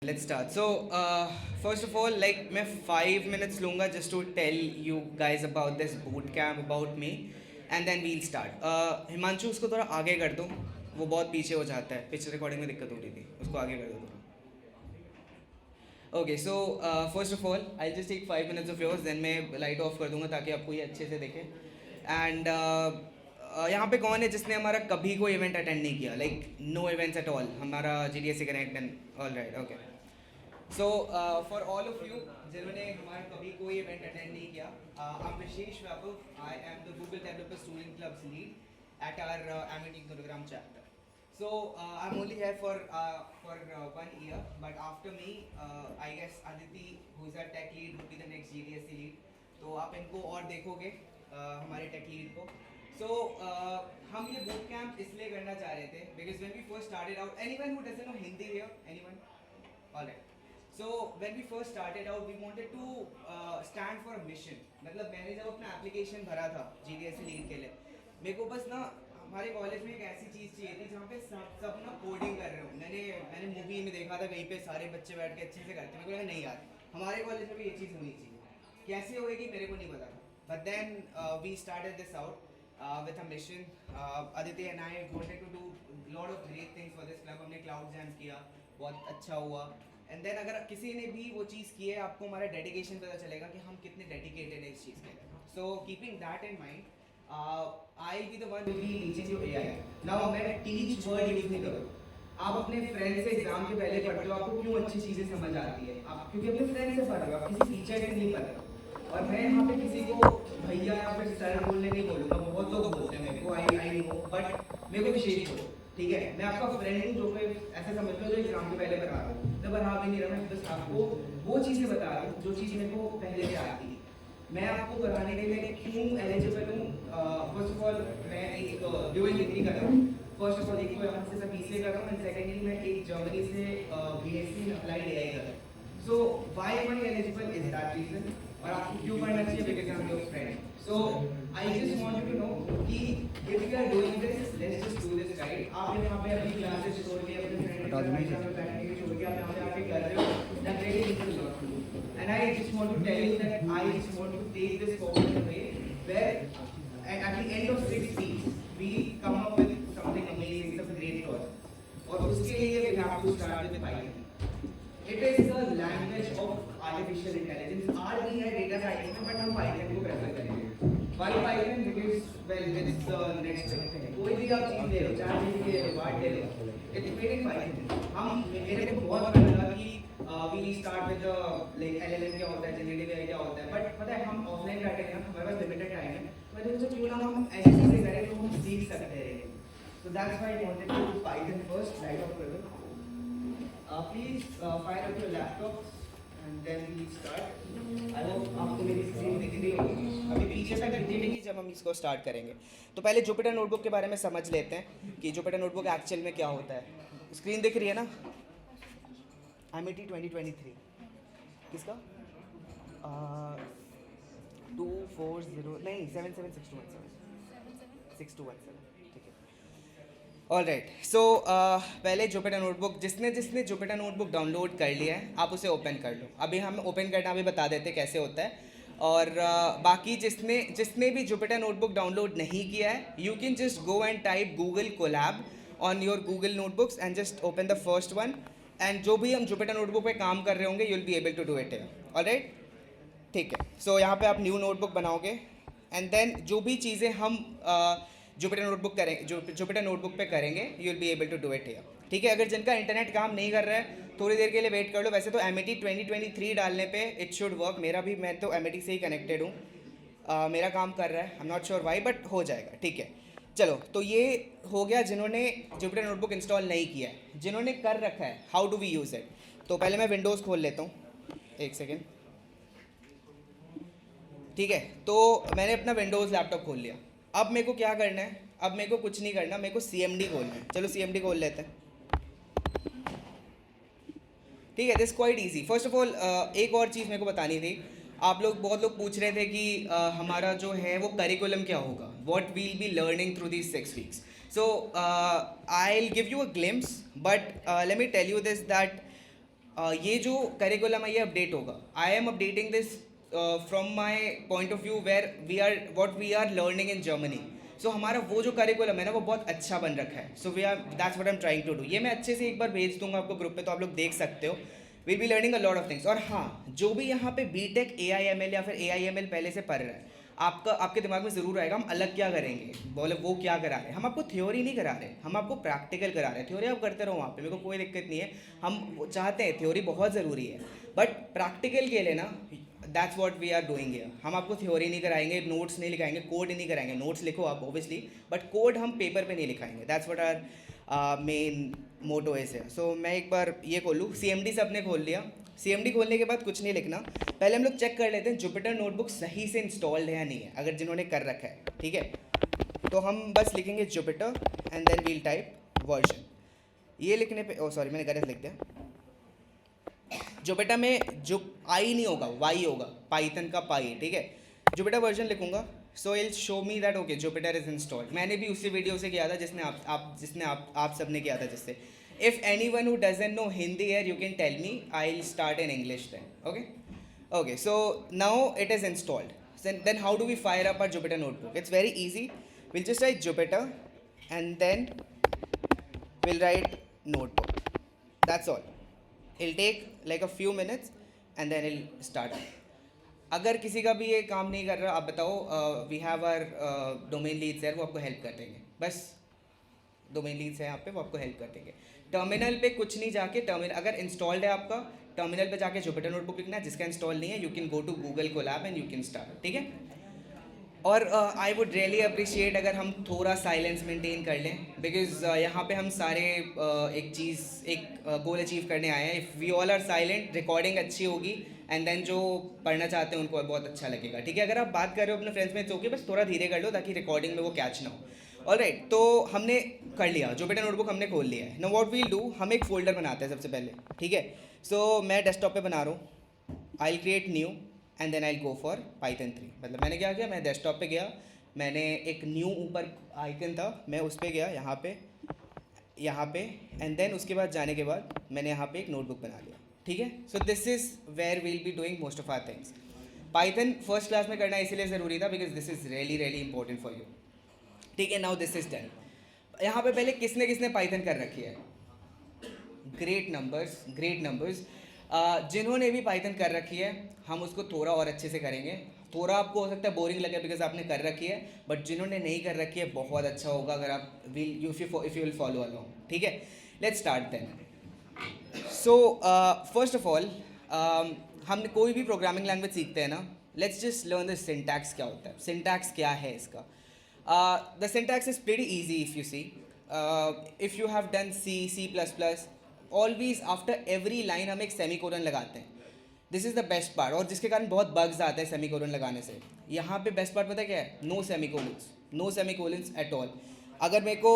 Let's start. So, first of all, like मैं 5 minutes लूँगा just to tell you guys about this boot camp, about me, and then we'll start. Himanshu उसको थोड़ा आगे कर दो, वो बहुत पीछे हो जाता है, पिक्चर रिकॉर्डिंग में दिक्कत हो रही थी, उसको आगे कर दो थोड़ा. Okay, so first of all, I'll just take 5 minutes of yours, then मैं light off कर दूँगा ताकि आपको ये अच्छे से देखे. And यहाँ पे कौन है जिसने हमारा कभी कोई इवेंट अटेंड नहीं किया, like no events at all, हमारा GDSC connect and all right. Okay, so for all of you जिन्होंने हमारा कभी कोई इवेंट अटेंड नहीं किया, I am Vishesh Vaibhav. I am the Google developer student clubs lead at our Amity Gurugram chapter. So I'm only here for 1 year, but after me, I guess Aditi, who's our tech lead, would be the next GDSC lead. तो आप इनको और देखोगे हमारे tech lead को. So हम ये boot camp इसलिए करना चाह रहे थे because when we first started out, anyone who doesn't know Hindi here, anyone? All right. So when we first started out, we wanted to stand for a mission. मतलब मैंने जब अपना एप्लीकेशन भरा था GDSC लीड के लिए, मेरे को बस ना हमारे कॉलेज में एक ऐसी चीज़ चाहिए थी जहाँ पे सब ना कोडिंग कर रहे हो. मैंने मूवी में देखा था कहीं पे सारे बच्चे बैठ के अच्छे से करते हैं. मेरे को लगा नहीं यार, हमारे कॉलेज में भी ये चीज़ होनी चाहिए. कैसे होएगी मेरे को नहीं पता, but then we started this out with a mission. Aditi and I wanted to do lot of great things for this club. हमने क्लाउड जैम्स किया, बहुत अच्छा हुआ. एंड देन अगर किसी ने भी वो चीज़ की है, आपको हमारा डेडिकेशन पता चलेगा कि हम कितने डेडिकेटेड हैं इस चीज़ के लिए. So keeping that in mind, I'll be the one who will be teaching you AI. Now मैं teach word यूज नहीं करूँ. आप अपने फ्रेंड से एग्जाम के पहले पढ़ते हो, आपको क्यों अच्छी चीज़ें समझ आती है, आप क्योंकि अपने फ्रेंड से पढ़ रहे हो, आप किसी टीचर से नहीं पढ़ रहे हो. और मैं यहाँ पे किसी को भैया या फिर सर बोलने नहीं बोलूँगा. बहुत लोग बोलते हैं मेरे को, आई नो, बट मेरे को विशेष हो. ठीक है, मैं आपका फ्रेंड हूँ जो मैं ऐसे समझ लो जो एग्जाम के पहले बता रहा हूँ. मैं पढ़ा भी नहीं रहा, मैं बस आपको वो चीज़ें बता रहा हूँ जो चीज़ मेरे को पहले से आती है. मैं आपको बताने के लिए क्यों एलिजिबल हूँ. फर्स्ट ऑफ ऑल मैं एक ड्यूअल डिग्री कर रहा हूँ. फर्स्ट ऑफ ऑल एक तो यहाँ से सब इसलिए कर रहा हूँ, एंड सेकेंडली मैं एक जर्मनी से BSc अप्लाइड AI कर रहा हूँ. So why am I eligible is that reason. और आपको क्यों पढ़ना चाहिए, because I am your friend. So I just want you to know कि if you are doing this, let's just do this right. आप यहाँ पे अपनी क्लासेस छोड़ के अपने फ्रेंड के साथ बैठने के छोड़ के आप यहाँ पे आके कर रहे हो, that really means a lot. And I just want to tell you that I just want to take this forward in a way where at the end of 6 weeks we come up with something amazing, some great cause. और उसके लिए we have to start with Python. It is the language of artificial intelligence. R भी है data science में, but हम Python को prefer करेंगे. Why Python? Because well, it's the next thing. कोई भी आप चीज़ ले लो, चाहे चीज़ ले लो, बात ले लो, it's made in Python. हम मेरे को बहुत अच्छा लगा कि we start with the like LLM क्या होता है, जनरेटिव AI क्या होता है, बट पता है हम ऑफलाइन बैठे हैं, हमारे पास लिमिटेड टाइम है, मतलब तो क्यों ना हम ऐसी चीजें करें जो हम सीख सकते हैं. So that's why I wanted to do Python first, right off the bat. Please fire up your laptops and then we start. I hope आपको मेरी स्क्रीन दिख रही होगी. अभी पीछे तक दिखेगी जब हम इसको स्टार्ट करेंगे. तो पहले जुपिटर नोटबुक के बारे में समझ लेते हैं कि जुपिटर नोटबुक एक्चुअल में क्या होता है. स्क्रीन दिख रही है ना, एमिटी 2023 किसका 240 नहीं 776217 ठीक है. All right. सो पहले जुपिटर नोटबुक, जिसने जुपिटर नोटबुक डाउनलोड कर लिया है आप उसे ओपन कर लो. अभी हम ओपन करना भी बता देते कैसे होता है. और बाकी जिसने भी जुपिटर नोटबुक डाउनलोड नहीं किया है, you can just go and type Google Colab on your Google notebooks and just open the first one. And जो भी हम जुपिटर नोटबुक पे काम कर रहे होंगे you will be able to do it. Alright, ठीक है. सो यहाँ पे आप न्यू नोटबुक बनाओगे एंड देन जो भी चीज़ें हम जुपिटर नोटबुक पे करेंगे you will be able to do it here. ठीक है. अगर जिनका इंटरनेट काम नहीं कर रहा है थोड़ी देर के लिए वेट कर लो. वैसे तो एमिटी 2023 डालने पे इट शुड वर्क. मैं तो एमिटी से ही कनेक्टेड हूँ. मेरा काम कर रहा है. I am not sure why, but हो जाएगा. ठीक है. चलो, तो ये हो गया जिन्होंने जुपिटर नोटबुक इंस्टॉल नहीं किया है. जिन्होंने कर रखा है, how do we use it. तो पहले मैं विंडोज़ खोल लेता हूँ, एक सेकेंड. ठीक है. तो मैंने अपना विंडोज़ लैपटॉप खोल लिया. अब मेरे को क्या करना है, अब मेरे को कुछ नहीं करना, मेरे को CMD खोलना है. चलो CMD खोल लेते हैं. ठीक है. This quite easy. First of all एक और चीज़ मेरे को बतानी थी. बहुत लोग पूछ रहे थे कि हमारा जो है वो करिकुलम क्या होगा, what we'll be learning through these 6 weeks. So I'll give you a glimpse, but let me tell you this, that ये जो करिकुलम है ये अपडेट होगा. I am updating this from my point of view where we are learning in Germany. So हमारा वो जो curriculum है ना वो बहुत अच्छा बन रखा है. So we are that's what I am trying to do. ये मैं अच्छे से एक बार भेज दूंगा आपको ग्रुप पे, तो आप लोग देख सकते हो. Will be learning a lot of things. और हाँ, जो भी यहाँ पे बीटेक AIML या फिर AIML पहले से पढ़ रहा है, आपके दिमाग में ज़रूर आएगा हम अलग क्या करेंगे. बोले वो क्या करा रहे हैं. हम आपको थ्योरी नहीं करा रहे, हम आपको प्रैक्टिकल करा रहे हैं. थ्योरी आप करते रहो वहाँ पे, मेरे को कोई दिक्कत नहीं है. हम चाहते हैं, थ्योरी बहुत ज़रूरी है, बट प्रैक्टिकल के लिए ना that's what we are doing here. हम आपको थ्योरी नहीं कराएंगे, नोट्स नहीं लिखाएंगे, कोड नहीं कराएंगे. नोट्स लिखो आप ऑब्वियसली, बट कोड हम पेपर पे नहीं लिखाएंगे. That's what are main motto है. सो मैं एक बार ये खोलूँ. CMD सबने खोल लिया. CMD खोलने के बाद कुछ नहीं लिखना. पहले हम लोग चेक कर लेते हैं जुपिटर नोटबुक सही से इंस्टॉल्ड है या नहीं है, अगर जिन्होंने कर रखा है. ठीक है, तो हम बस लिखेंगे Jupyter and then we'll type version. ये लिखने पे, ओ सॉरी मैंने गलत लिख दिया. जुपिटर में जो आई नहीं होगा, वाई होगा, पाइथन का पाई. ठीक है, जुपिटर वर्जन लिखूंगा. So I'll show me that okay Jupiter is installed. मैंने भी उसी वीडियो से किया था जिसने आप सबने किया था. जिससे if anyone who doesn't know Hindi here, you can tell me. I'll start in English then. Okay, so now it is installed. Then how do we fire up our Jupyter notebook? It's very easy. We'll just write Jupyter and then we'll write notebook. That's all. It'll take like a few minutes and then it'll start up. अगर किसी का भी ये काम नहीं कर रहा, आप बताओ. We have our domain leads है, वो आपको हेल्प कर देंगे. बस डोमेन लीड्स है यहाँ पे, वो आपको हेल्प कर देंगे. टर्मिनल पे कुछ नहीं जाके, टर्मिनल अगर इंस्टॉल्ड है आपका, टर्मिनल पे जाके जुपिटर नोटबुक लिखना है. जिसका इंस्टॉल नहीं है, you can go to Google Colab and you can start. ठीक है. और आई वुड रियली अप्रिशिएट अगर हम थोड़ा साइलेंस मेंटेन कर लें, बिकॉज यहाँ पे हम सारे एक गोल अचीव करने आए हैं. If we all are silent, recording अच्छी होगी एंड देन जो पढ़ना चाहते हैं उनको बहुत अच्छा लगेगा. ठीक है, अगर आप बात कर रहे हो अपने फ्रेंड्स में तो ओके, बस थोड़ा धीरे कर लो ताकि रिकॉर्डिंग में वो कैच ना हो. ऑलराइट, तो हमने कर लिया, जुपिटर नोटबुक हमने खोल लिया है. नाउ व्हाट वील डू, हम एक फोल्डर बनाते हैं सबसे पहले. ठीक है, सो मैं डेस्कटॉप पे बना रहा हूँ. I create new and then I go for Python 3. मतलब मैंने क्या किया, मैं डेस्कटॉप पे गया, मैंने एक न्यू ऊपर आइकन था, मैं उस पर गया, यहाँ पे एंड देन उसके बाद जाने के बाद मैंने यहाँ पे एक नोटबुक बना लिया. ठीक है, so this is where we'll be doing most of our things. Python first class में करना इसीलिए ज़रूरी था because this is really important for you. ठीक है, नाउ दिस इज डन. यहाँ पे पहले किसने पाइथन कर रखी है? Great numbers. जिन्होंने भी पाइथन कर रखी है, हम उसको थोड़ा और अच्छे से करेंगे. थोड़ा आपको हो सकता है बोरिंग लगे बिकॉज आपने कर रखी है, बट जिन्होंने नहीं कर रखी है बहुत अच्छा होगा अगर आप if you will follow along. ठीक है, let's start then. So first of all, हम कोई भी प्रोग्रामिंग लैंग्वेज सीखते हैं ना, let's just learn the syntax. क्या होता है सिंटैक्स, क्या है इसका? The syntax is pretty easy if you see. If you have done C++, always after every line हम एक सेमीकोलन लगाते हैं. This is the best part, और जिसके कारण बहुत बग्स आते हैं सेमीकोलन लगाने से. यहाँ पे बेस्ट पार्ट पता है क्या है? No semicolons at all. अगर मेरे को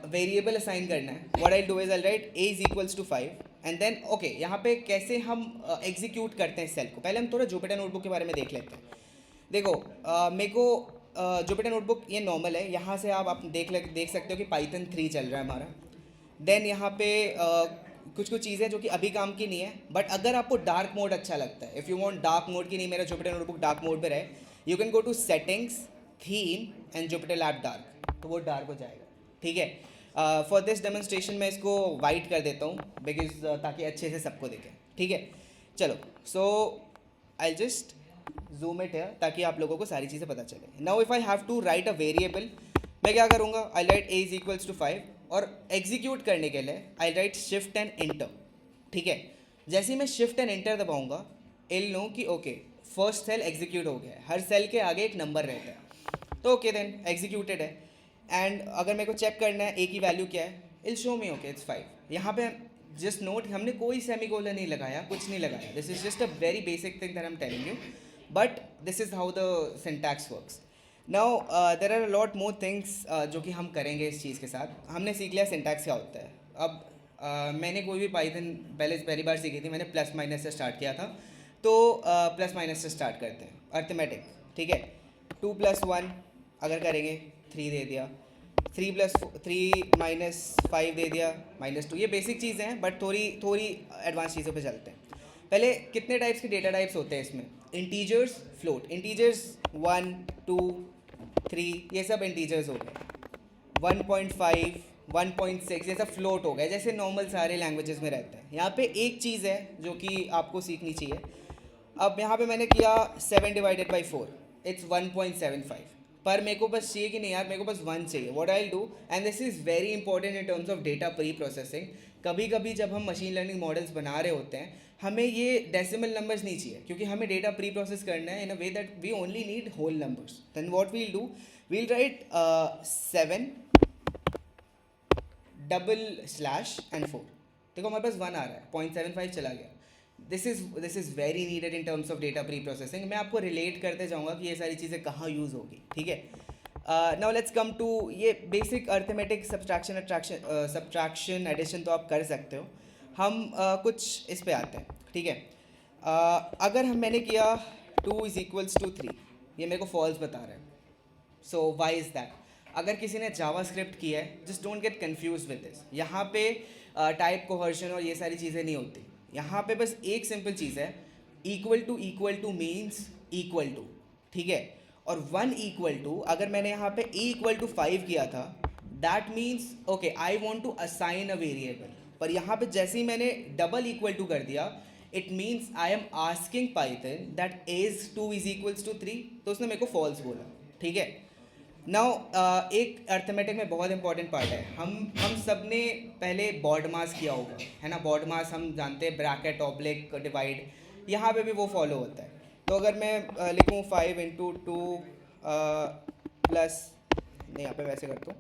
वेरिएबल असाइन करना है, what I do is I write a is equals to 5 and then okay. यहाँ पे कैसे हम एग्जीक्यूट करते हैं सेल को, पहले हम थोड़ा जुपिटर नोटबुक के बारे में देख लेते हैं. देखो मेरे को जुपिटर नोटबुक ये नॉर्मल है. यहाँ से आप देख सकते हो कि Python 3 चल रहा है हमारा. देन यहाँ पे कुछ चीज़ें जो कि अभी काम की नहीं है, बट अगर आपको डार्क मोड अच्छा लगता है, if you want dark mode की नहीं मेरा जुपिटर नोटबुक डार्क मोड पे रहे, you can go to settings, theme and Jupyter lab dark, तो वो डार्क हो जाएगा. ठीक है, फॉर दिस डेमोन्स्ट्रेशन मैं इसको वाइट कर देता हूँ बिकॉज ताकि अच्छे से सबको दिखे. ठीक है, चलो. So I just zoom it है ताकि आप लोगों को सारी चीज़ें पता चले. Now if I have to write a variable, मैं क्या करूँगा, I write a is equals to 5 और एग्जीक्यूट करने के लिए I write shift and enter. ठीक है, जैसे ही मैं शिफ्ट एंड एंटर दबाऊँगा, इल नो कि ओके फर्स्ट सेल एग्जीक्यूट हो गया है. हर सेल के आगे एक नंबर रहता है, तो ओके देन एग्जीक्यूटेड है. एंड अगर मेरे को चेक करना है a की वैल्यू क्या है, इल शो मी ओके इट्स 5. यहाँ पे जस्ट नोट, हमने कोई सेमीकोलन नहीं लगाया, कुछ नहीं लगाया. This is just a very basic thing that I am telling you, but this is how the syntax works. Now there are a lot more things जो कि हम करेंगे इस चीज़ के साथ. हमने सीख लिया syntax क्या होता है. अब मैंने कोई भी पाइथन पहली बार सीखी थी, मैंने प्लस माइनस से स्टार्ट किया था, तो प्लस माइनस से स्टार्ट करते हैं. अर्थमेटिक, ठीक है, 2 + 1 अगर करेंगे 3 दे दिया, 3 + 3 - 5 दे दिया -2। ये बेसिक चीज़ें हैं, बट थोड़ी एडवांस चीज़ों पे चलते हैं। पहले कितने टाइप्स के डेटा टाइप्स होते हैं इसमें? Integers, float. इंटीजर्स 1 2 3 ये सब इंटीजर्स हो गए। 1.5 1.6 ये सब फ्लोट हो गए, जैसे नॉर्मल सारे लैंग्वेजेस में रहते हैं। यहाँ पे एक चीज़ है जो कि आपको सीखनी चाहिए। अब यहाँ पे मैंने किया 7/4, इट्स 1.75। पर मेरे को बस चाहिए कि नहीं यार, मेरे को बस 1 चाहिए। What I do, and this is very important in terms of data pre processing. कभी कभी जब हम मशीन लर्निंग मॉडल्स बना रहे होते हैं, हमें ये डेसिमल नंबर्स नहीं चाहिए, क्योंकि हमें डेटा प्री प्रोसेस करना है in a way that we only need whole numbers. Then what we'll do, we'll write 7 /4। देखो हमारे पास 1 आ रहा है, 0.75 चला गया। This is very needed in terms of data pre processing. मैं आपको रिलेट करते जाऊंगा कि ये सारी चीज़ें कहाँ यूज़ होगी, ठीक है। नाउ लेट्स कम टू ये बेसिक अर्थमेटिक सब्ट्रैक्शन एडिशन तो आप कर सकते हो। हम कुछ इस पे आते हैं, ठीक है। अगर मैंने किया 2 = 3, ये मेरे को फॉल्स बता रहा है। सो वाई इज़ दैट? अगर किसी ने जावास्क्रिप्ट किया है, just don't get confuse with this. यहाँ पे टाइप कोहर्शन और ये सारी चीज़ें नहीं होती। यहाँ पे बस एक सिंपल चीज़ है, equal to means equal to, ठीक है। और 1 अगर मैंने यहाँ पे a = 5 किया था, that means okay I want to assign a variable. पर यहाँ पे जैसे ही मैंने डबल इक्वल टू कर दिया, it means I am asking Python that is 2 = 3, तो उसने मेरे को फॉल्स बोला, ठीक है। नाउ एक अर्थमेटिक में बहुत इंपॉर्टेंट पार्ट है। हम सब ने पहले बॉड मास किया होगा, है ना। बॉड मास हम जानते हैं, ब्रैकेट, ऑब्लिक, डिवाइड। यहाँ पे भी वो फॉलो होता है। तो अगर मैं लिखूँ 5 × 2 प्लस, नहीं यहाँ पे वैसे करता हूँ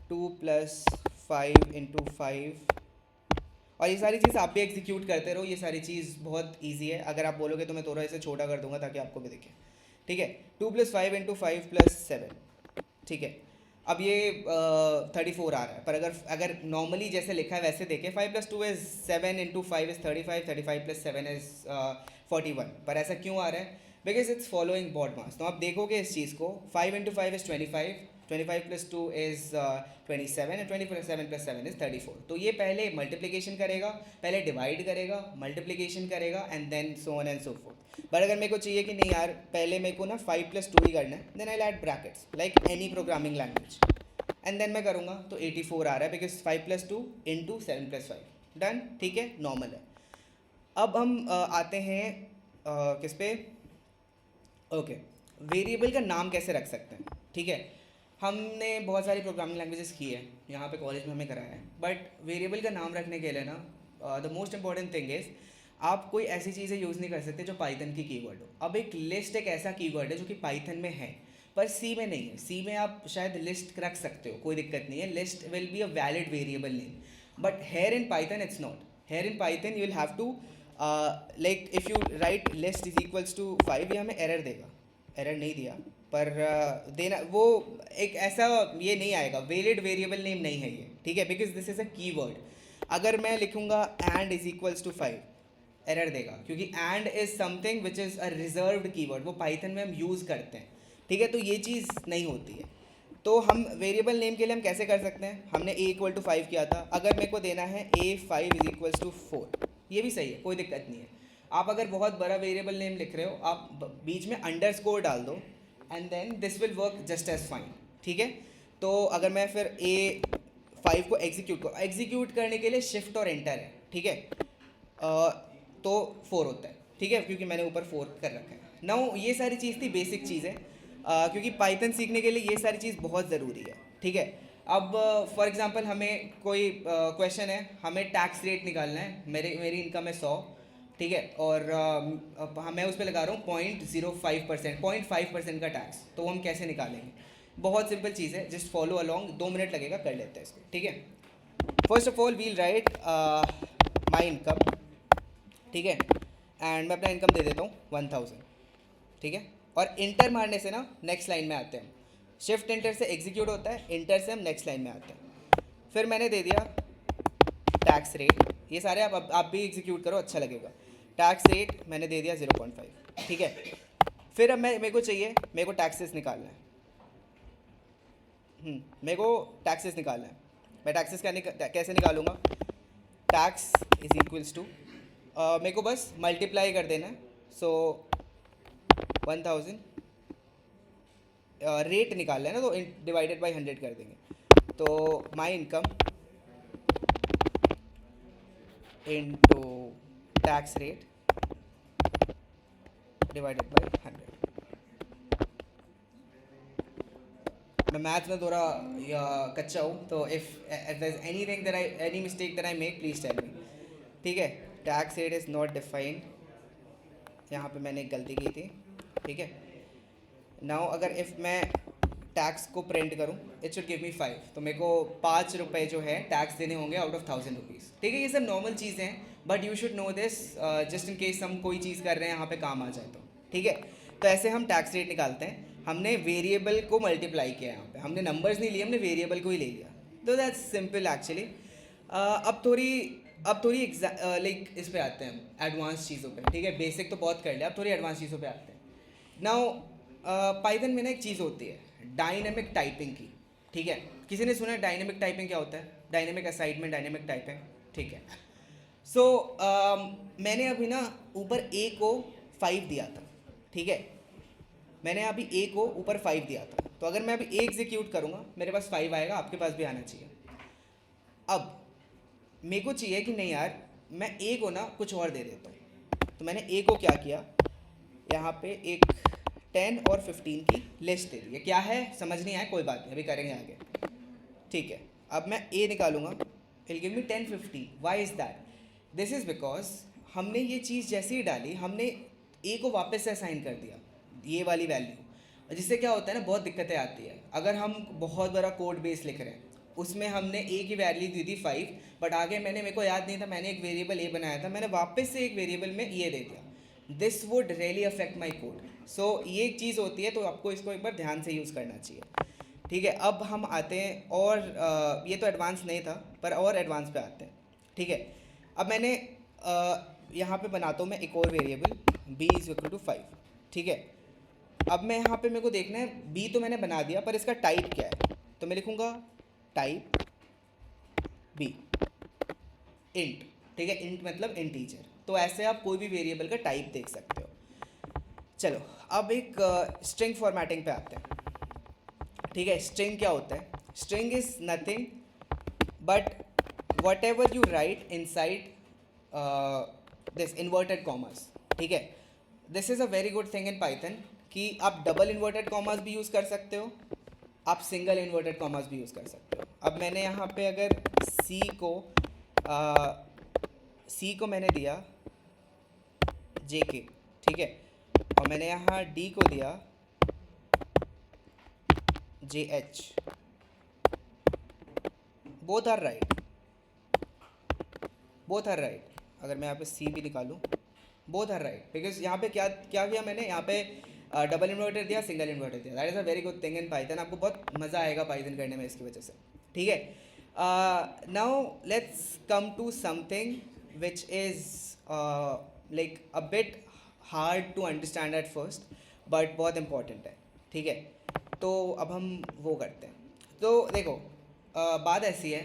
2 + 5 × 5, और ये सारी चीज़ आप भी एग्जीक्यूट करते रहो। ये सारी चीज़ बहुत इजी है। अगर आप बोलोगे तो मैं थोड़ा इसे छोटा कर दूंगा ताकि आपको भी दिखे, ठीक है। 2 + 5 × 5 + 7, ठीक है। अब ये 34 आ रहा है, पर अगर नॉर्मली जैसे लिखा है वैसे देखें, 5 + 2 इज़ 7 × 5 इज़ 35, 35 + 7 इज़ 41। पर ऐसा क्यों आ रहा है? बिकॉज इट्स फॉलोइंग बॉड मास। तो आप देखोगे इस चीज़ को, 5 × 5 इज़ 25, 25 + 2 इज़ 27, एंड 27 + 7 इज़ 34। तो ये पहले मल्टीप्लिकेशन करेगा, पहले डिवाइड करेगा, मल्टीप्लिकेशन करेगा, and then so on and so forth. But अगर मेरे को चाहिए कि नहीं यार, पहले मेरे को ना 5 + 2 ही करना है, then I add brackets like any programming language, and then मैं करूँगा तो 84 आ रहा है, बिकॉज 5 + 2 × 7 + 5, डन, ठीक है, नॉर्मल है। अब हम आते हैं किस पे, ओके, वेरिएबल का नाम कैसे रख सकते हैं, ठीक है। हमने बहुत सारी प्रोग्रामिंग लैंग्वेजेस की है, यहाँ पे कॉलेज में हमें कराया है। बट वेरिएबल का नाम रखने के लिए ना the most important thing is, आप कोई ऐसी चीज़ें यूज़ नहीं कर सकते जो पाइथन की कीवर्ड हो। अब एक लिस्ट एक ऐसा कीवर्ड है जो कि पाइथन में है पर सी में नहीं है। सी में आप शायद लिस्ट रख सकते हो, कोई दिक्कत नहीं है, list will be a valid variable name. But here in Python it's not. Here in Python you will have to like if you write list = 5, ये हमें एरर देगा। एरर नहीं दिया, पर देना वो एक ऐसा ये नहीं आएगा, वैलिड वेरिएबल नेम नहीं है ये, ठीक है, because this is a keyword. अगर मैं लिखूँगा एंड = 5, एरर देगा, क्योंकि and is something which is a reserved keyword, वो पाइथन में हम यूज़ करते हैं, ठीक है। तो ये चीज़ नहीं होती है। तो हम वेरिएबल नेम के लिए हम कैसे कर सकते हैं, हमने a = 5 किया था, अगर मेरे को देना है a5 = 4, ये भी सही है, कोई दिक्कत नहीं है। आप अगर बहुत बड़ा वेरिएबल नेम लिख रहे हो, आप बीच में अंडरस्कोर डाल दो, and then this will work just as fine, ठीक है। तो अगर मैं फिर a5 को एग्जीक्यूट करने के लिए शिफ्ट और एंटर है, ठीक है, तो 4 होता है, ठीक है, क्योंकि मैंने ऊपर 4 कर रखा है। नाउ ये सारी चीज़ थी बेसिक चीज़ें, क्योंकि पाइथन सीखने के लिए ये सारी चीज़ बहुत ज़रूरी है, ठीक है। अब फॉर एग्जांपल हमें कोई क्वेश्चन है, हमें टैक्स रेट निकालना है। मेरी इनकम है 100, ठीक है, और मैं उस पर लगा रहा हूँ 0.05%, 0.5% का टैक्स। तो हम कैसे निकालेंगे? बहुत सिंपल चीज़ है, जस्ट फॉलो अलॉन्ग, 2 मिनट लगेगा, कर लेते हैं इसको, ठीक है। First of all we'll write my income, ठीक है, एंड मैं अपना इनकम दे देता हूँ 1000, ठीक है। और इंटर मारने से ना नेक्स्ट लाइन में आते हैं। शिफ्ट इंटर से एग्जीक्यूट होता है, इंटर से हम नेक्स्ट लाइन में आते हैं। फिर मैंने दे दिया टैक्स रेट, ये सारे आप भी एग्जीक्यूट करो, अच्छा लगेगा। टैक्स रेट मैंने दे दिया 0.5, ठीक है। फिर अब मेरे को चाहिए, मेरे को टैक्सेस निकालना है, मेरे को टैक्सेस निकालना है। मैं टैक्सेस कैसे निकालूंगा? टैक्स इज इक्वल्स टू, मेरे को बस मल्टीप्लाई कर देना है। सो 1000 रेट निकालना है ना, तो डिवाइडेड बाई 100 कर देंगे। तो my income into tax rate divided by 100। मैं मैथ में थोड़ा कच्चा हूँ, तो if there is anything that any mistake that I make, please tell me. ठीक है, tax rate is not defined, यहाँ पे मैंने एक गलती की थी। ठीक है, नाउ अगर इफ़ मैं टैक्स को प्रिंट करूँ, इट शुड गिव मी 5, तो मेरे को 5 रुपये जो है टैक्स देने होंगे आउट ऑफ 1000 रुपीज़। ठीक है, ये सब नॉर्मल चीज़ें हैं, but you should know this just in case हम कोई चीज़ कर रहे हैं यहाँ पे काम आ जाए तो। ठीक है, तो ऐसे हम टैक्स रेट निकालते हैं। हमने वेरिएबल को मल्टीप्लाई किया, यहाँ पे हमने नंबर्स नहीं लिए, हमने वेरिएबल को ही ले लिया। तो दैट्स सिंपल एक्चुअली। अब थोड़ी लाइक इस पे आते हैं एडवांस चीज़ों पे। ठीक है, बेसिक तो बहुत कर लिया, अब थोड़ी एडवांस चीज़ों पे आते हैं। नाउ पाइथन में ना एक चीज़ होती है डायनेमिक टाइपिंग की। ठीक है, किसी ने सुना है डायनेमिक टाइपिंग क्या होता है? Dynamic assignment, dynamic typing. ठीक है, सो मैंने अभी ना ऊपर ए को 5 दिया था। ठीक है, मैंने अभी ए को ऊपर 5 दिया था, तो अगर मैं अभी ए एग्जीक्यूट करूँगा मेरे पास 5 आएगा, आपके पास भी आना चाहिए। अब मेरे को चाहिए कि नहीं यार, मैं ए को ना कुछ और दे देता हूँ। तो मैंने ए को क्या किया, यहाँ पे एक 10 और 15 की लिस्ट दे दी है। क्या है समझ नहीं आया, कोई बात नहीं, अभी करेंगे आगे। ठीक है, अब मैं ए निकालूंगा, will give me 10 50। Why is that? This is because हमने ये चीज़ जैसे ही डाली, हमने ए को वापस से असाइन कर दिया ये वाली वैल्यू, जिससे क्या होता है ना, बहुत दिक्कतें आती है। अगर हम बहुत बड़ा कोड बेस लिख रहे हैं, उसमें हमने ए की वैल्यू दी थी 5, बट आगे मेरे को याद नहीं था, मैंने एक वेरिएबल ए बनाया था, मैंने वापस से एक वेरिएबल में ये दे दिया। This would really affect my code. So ये एक चीज़ होती है, तो आपको इसको एक बार ध्यान से यूज़ करना चाहिए। ठीक है, अब हम आते हैं और ये तो एडवांस नहीं था, पर और एडवांस पे आते हैं। ठीक है, अब मैंने यहाँ पे बनाता हूँ मैं एक और variable b is equal to 5। ठीक है, अब मैं यहाँ पे मेरे को देखना है b तो मैंने बना दिया, पर इसका टाइप क्या है? तो मैं लिखूँगा टाइप b इंट। ठीक है, इंट मतलब इंटीजर। तो ऐसे आप कोई भी वेरिएबल का टाइप देख सकते हो। चलो अब एक स्ट्रिंग फॉर्मेटिंग पे आते हैं। ठीक है, स्ट्रिंग क्या होता है? String is nothing but what ever you right inside this inverted commas. ठीक है, this is a very good thing in Python कि आप डबल इन्वर्टेड कॉमर्स भी यूज़ कर सकते हो, आप सिंगल इन्वर्टेड कॉमर्स भी यूज़ कर सकते हो। अब मैंने यहाँ पे अगर सी को मैंने दिया JK, ठीक है, और मैंने यहाँ D को दिया JH, both are right, both are right. अगर मैं यहाँ पे C भी निकालूँ, बोथ आर राइट, बिकॉज यहाँ पे क्या क्या किया मैंने, यहाँ पे डबल इन्वर्टर दिया, सिंगल इन्वर्टर दिया। That is a very good thing in Python, आपको बहुत मज़ा आएगा पाइथन करने में इसकी वजह से। ठीक है, now let's come to something which is like a bit hard to understand at first, but बहुत इंपॉर्टेंट है। ठीक है, तो अब हम वो करते हैं। तो देखो बात ऐसी है,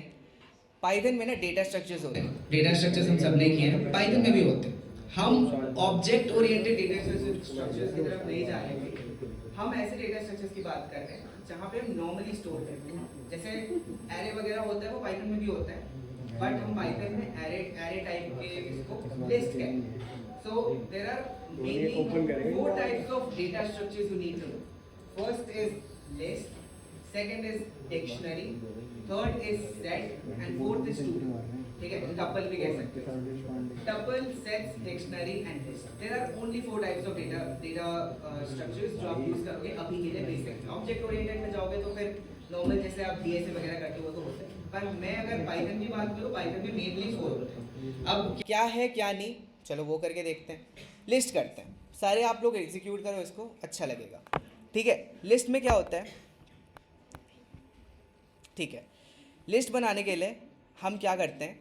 पाइथन में ना डेटा स्ट्रक्चर्स होते हैं, डेटा स्ट्रक्चर्स हम सब ने किए हैं, पाइथन में भी होते हैं। हम ऑब्जेक्ट ओरिएंटेड डेटा स्ट्रक्चर्स की तरफ नहीं जा रहे हैं, हम ऐसे डेटा स्ट्रक्चर्स की बात कर रहे हैं जहाँ पे हम नॉर्मली स्टोर करते हैं। जैसे एरे वगैरह होता है, वो पाइथन में भी होता है, बट हम पाइथन में एरे टाइप के इसको लिस्ट कहते हैं। So there are mainly 4 types of data structures you need to know. First is list, second is dictionary, third is set and fourth is tuple. ठीक है, tuple भी कह सकते हो। tuple, sets, dictionary and list. There are only 4 types of data structures जो आप use करोगे अभी के लिए बेसिक। ऑब्जेक्ट ओरिएंटेड में जाओगे तो फिर नॉर्मल जैसे आप DSA वगैरह करते हो तो होते हैं, पर मैं अगर पाइथन की बात करूँ, पाइथन में मेनली 4 होते हैं। अब क्या है क्या नहीं, चलो वो करके देखते हैं। लिस्ट करते हैं, सारे आप लोग एग्जीक्यूट करो इसको, अच्छा लगेगा। ठीक है, लिस्ट में क्या होता है? ठीक है, लिस्ट बनाने के लिए हम क्या करते हैं,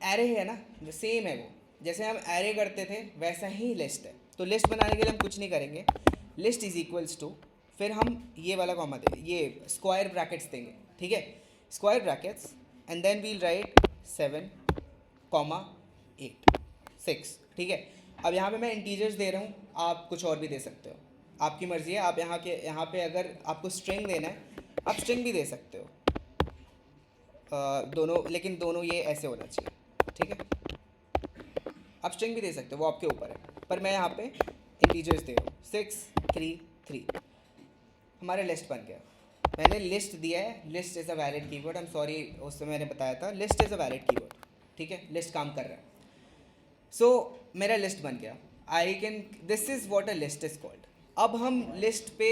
एरे है ना, सेम है वो, जैसे हम एरे करते थे वैसा ही लिस्ट है। तो लिस्ट बनाने के लिए हम कुछ नहीं करेंगे, लिस्ट इज इक्वल्स टू फिर हम ये वाला कॉमा देंगे, ये स्क्वायर ब्रैकेट्स देंगे, ठीक है, square brackets, and then we'll write 7 comma 8 6, ठीक है। अब यहाँ पे मैं इंटीजर्स दे रहा हूँ, आप कुछ और भी दे सकते हो, आपकी मर्ज़ी है। आप यहाँ पे अगर आपको स्ट्रिंग देना है आप स्ट्रिंग भी दे सकते हो, दोनों, लेकिन दोनों ये ऐसे होना चाहिए, ठीक है। आप स्ट्रिंग भी दे सकते हो, वो आपके ऊपर है, पर मैं यहाँ पे इंटीजर्स दे रहा हूँ। 6 3 3 हमारा लिस्ट बन गया। मैंने लिस्ट दिया है, list is a valid keyword, I am sorry उस समय मैंने बताया था, list is a valid keyword, ठीक है, लिस्ट काम कर रहा है। सो मेरा लिस्ट बन गया, I can, this is what a list is called. अब हम लिस्ट पे,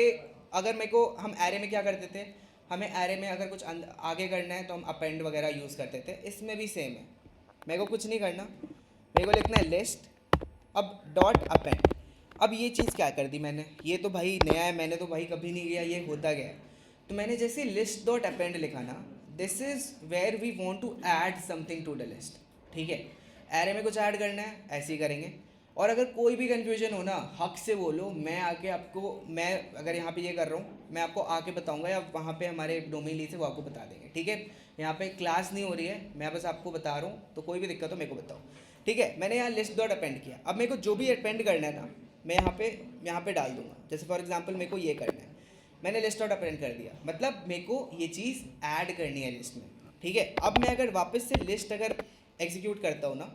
अगर मेरे को, हम एरे में क्या करते थे, हमें एरे में अगर कुछ आगे करना है तो हम अपेंड वगैरह यूज़ करते थे, इसमें भी सेम है। मेरे को कुछ नहीं करना, मेरे को लिखना है लिस्ट, अब डॉट अपेंड। अब ये चीज़ क्या कर दी मैंने, ये तो भाई नया है, मैंने तो भाई कभी नहीं किया, ये होता गया है। तो मैंने जैसे लिस्ट डॉट अपेंड लिखा ना, this is where we want to add something to the list, ठीक है। एरे में कुछ ऐड करना है, ऐसे ही करेंगे। और अगर कोई भी कन्फ्यूजन हो ना, हक से बोलो, मैं आके आपको, मैं अगर यहाँ पे ये कर रहा हूँ, मैं आपको आके बताऊँगा, या वहाँ पे हमारे डोमेन लीड से वो आपको बता देंगे, ठीक है। यहाँ पे क्लास नहीं हो रही है, मैं बस आपको बता रहा हूँ, तो कोई भी दिक्कत हो मेरे को बताओ, ठीक है। मैंने यहाँ लिस्ट डॉट अपेंड किया। अब मेरे को जो भी अपेंड करना है ना, मैं यहाँ पे डाल दूंगा। जैसे फॉर एग्जांपल मेरे को ये करना है, मैंने लिस्ट डॉट अपेंड कर दिया, मतलब मेरे को ये चीज़ ऐड करनी है लिस्ट में, ठीक है। अब मैं अगर वापस से लिस्ट अगर एग्जीक्यूट करता हूँ ना,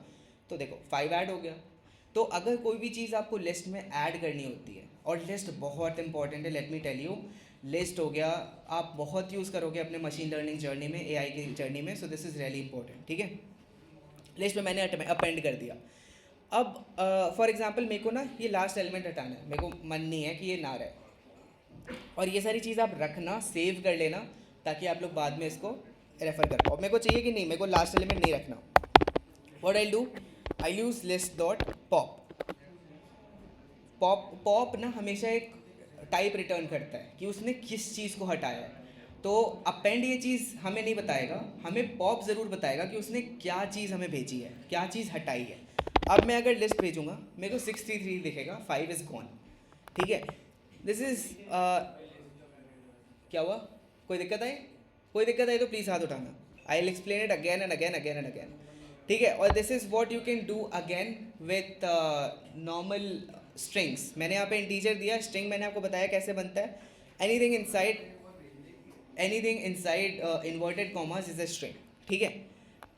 तो देखो 5 ऐड हो गया। तो अगर कोई भी चीज़ आपको लिस्ट में ऐड करनी होती है, और लिस्ट बहुत इंपॉर्टेंट है, let me tell you, list हो गया, आप बहुत यूज़ करोगे अपने मशीन लर्निंग जर्नी में, एआई की जर्नी में, so this is really important, ठीक है। लिस्ट में मैंने अपेंड कर दिया। अब फॉर एग्जांपल मेरे को ना ये लास्ट एलिमेंट हटाना है, मेरे को मन नहीं है कि ये ना रहे, और ये सारी चीज़ आप रखना, सेव कर लेना, ताकि आप लोग बाद में इसको रेफर कर पाओ। मेरे को चाहिए कि नहीं, मेरे को लास्ट एलिमेंट नहीं रखना। What I do, I use list dot pop. Pop ना हमेशा एक टाइप रिटर्न करता है कि उसने किस चीज़ को हटाया है। तो अपेंड ये चीज़ हमें नहीं बताएगा, हमें पॉप ज़रूर बताएगा कि उसने क्या चीज़ हमें भेजी है, क्या चीज़ हटाई है। अब मैं अगर लिस्ट भेजूँगा, मेरे को 633 दिखेगा, 5 इज़ गॉन, ठीक है। दिस इज़ क्या हुआ, कोई दिक्कत आई? कोई दिक्कत आई तो प्लीज़ हाथ उठाना, आई will explain it again and again again and again, ठीक है। और this is what you can do again with normal strings. मैंने यहाँ पे इंटीजर दिया, स्ट्रिंग मैंने आपको बताया कैसे बनता है। Anything inside inverted commas is a string, ठीक है।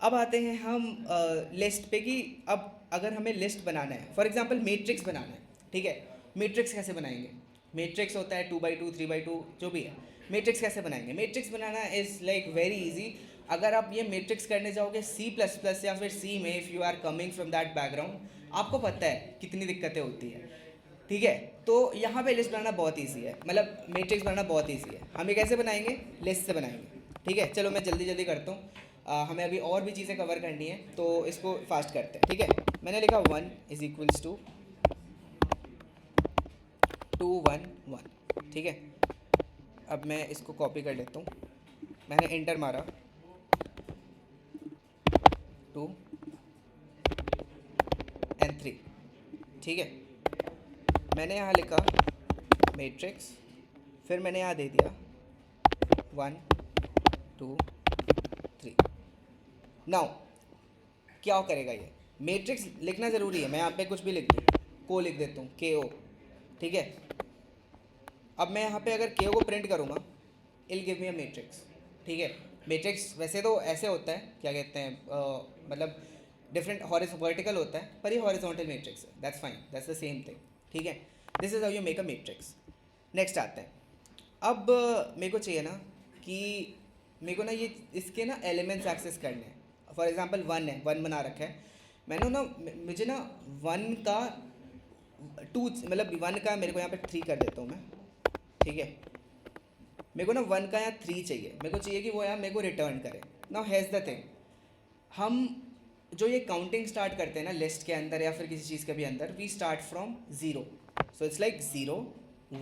अब आते हैं हम लिस्ट पे, कि अब अगर हमें लिस्ट बनाना है, फॉर एग्जांपल मैट्रिक्स बनाना है, ठीक है। मैट्रिक्स कैसे बनाएंगे, मैट्रिक्स होता है 2x2 3x2 जो भी है, मैट्रिक्स कैसे बनाएंगे। Matrix banana is like very easy. अगर आप ये मैट्रिक्स करने जाओगे C++ या फिर सी में, if you are coming from that background, आपको पता है कितनी दिक्कतें होती है, ठीक है। तो यहाँ पे लिस्ट बनाना बहुत ईजी है, मतलब मैट्रिक्स बनाना बहुत ईजी है। हम ये कैसे बनाएंगे, लिस्ट से बनाएंगे, ठीक है। चलो मैं जल्दी जल्दी करता हूँ, हमें अभी और भी चीज़ें कवर करनी है, तो इसको फास्ट करते हैं, ठीक है। मैंने लिखा 1 इज इक्वल्स टू 2 1 1, ठीक है। अब मैं इसको कॉपी कर लेता हूँ, मैंने एंटर मारा, 2 and 3, ठीक है। मैंने यहाँ लिखा मैट्रिक्स, फिर मैंने यहाँ दे दिया 1 2 3। नाउ क्या करेगा ये, मैट्रिक्स लिखना ज़रूरी है, मैं यहाँ पे कुछ भी लिख दूँ, को लिख देता हूँ, KO, ठीक है। अब मैं यहाँ पे अगर KO को प्रिंट करूँगा, इल गिव मी अ मैट्रिक्स, ठीक है। मैट्रिक्स वैसे तो ऐसे होता है, क्या कहते हैं, मतलब डिफरेंट वर्टिकल होता है, पर ये हॉरिजॉन्टल मैट्रिक्स है, that's fine, that's the same thing, ठीक है। This is how you make a matrix. Next आते हैं, अब मेरे को चाहिए ना कि मेरे को ना ये इसके ना एलिमेंट्स एक्सेस करने हैं। फॉर एग्जांपल 1 है, 1 बना रखा है मैंने ना, मुझे ना 1 का 2, मतलब 1 का मेरे को यहाँ पे 3 कर देता हूँ मैं, ठीक है। मेरे को ना 1 का यहाँ 3 चाहिए, मेरे को चाहिए कि वो यहाँ मेरे को रिटर्न करे। नाउ हैज़ द थिंग, हम जो ये काउंटिंग स्टार्ट करते हैं ना लिस्ट के अंदर या फिर किसी चीज़ के भी अंदर, we start from 0, so it's like 0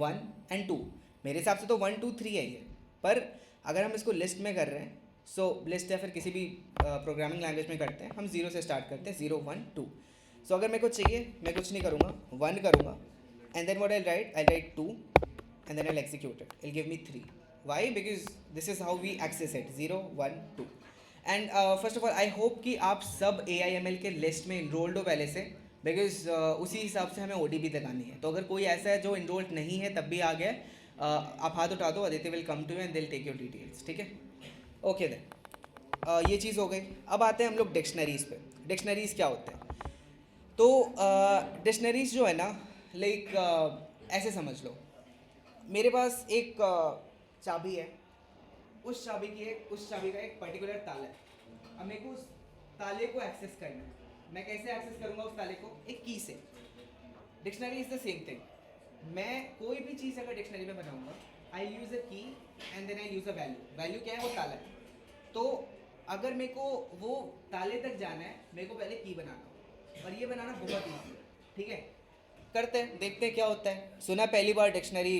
1 and 2। मेरे हिसाब से तो 1 2 3 है ये, पर अगर हम इसको लिस्ट में कर रहे हैं, सो लिस्ट या फिर किसी भी प्रोग्रामिंग लैंग्वेज में करते हैं, हम 0 से स्टार्ट करते हैं, 0 1 2। सो अगर मेरे को चाहिए, मैं कुछ नहीं करूँगा, 1 करूँगा, and then what I write 2 and then I'll execute it. It'll give me 3. Why? Because this is how we access it. 0, 1, 2. And first of all I hope कि आप सब AIML के लिस्ट में इनरोल्ड हो पहले से, बिकॉज उसी हिसाब से हमें ODP दिखानी है. तो अगर कोई ऐसा है जो इनरोल्ड नहीं है तब भी आ गया, आप हाथ उठा दो, Aditya will come to you and they will take your details. ठीक है, ओके देन ये चीज़ हो गई. अब आते हैं हम लोग डिक्शनरीज़ पे. डिक्शनरीज़ क्या होते हैं? तो डिक्शनरीज़ जो है ना, लाइक ऐसे समझ लो, मेरे पास एक चाबी है, उस चाबी का एक पर्टिकुलर ताला है. अब मेरे को उस ताले को एक्सेस करना है. मैं कैसे एक्सेस करूँगा उस ताले को? एक की से. Dictionary is the same thing. मैं कोई भी चीज़ अगर डिक्शनरी में बनाऊँगा, आई use a key and then I use a value. Value क्या है? वो ताला है. तो अगर मेरे को वो ताले तक जाना है, मेरे को पहले की बनाना होगा, और ये बनाना बहुत ईजी है. ठीक है, करते हैं, देखते हैं क्या होता है. सुना पहली बार डिक्शनरी,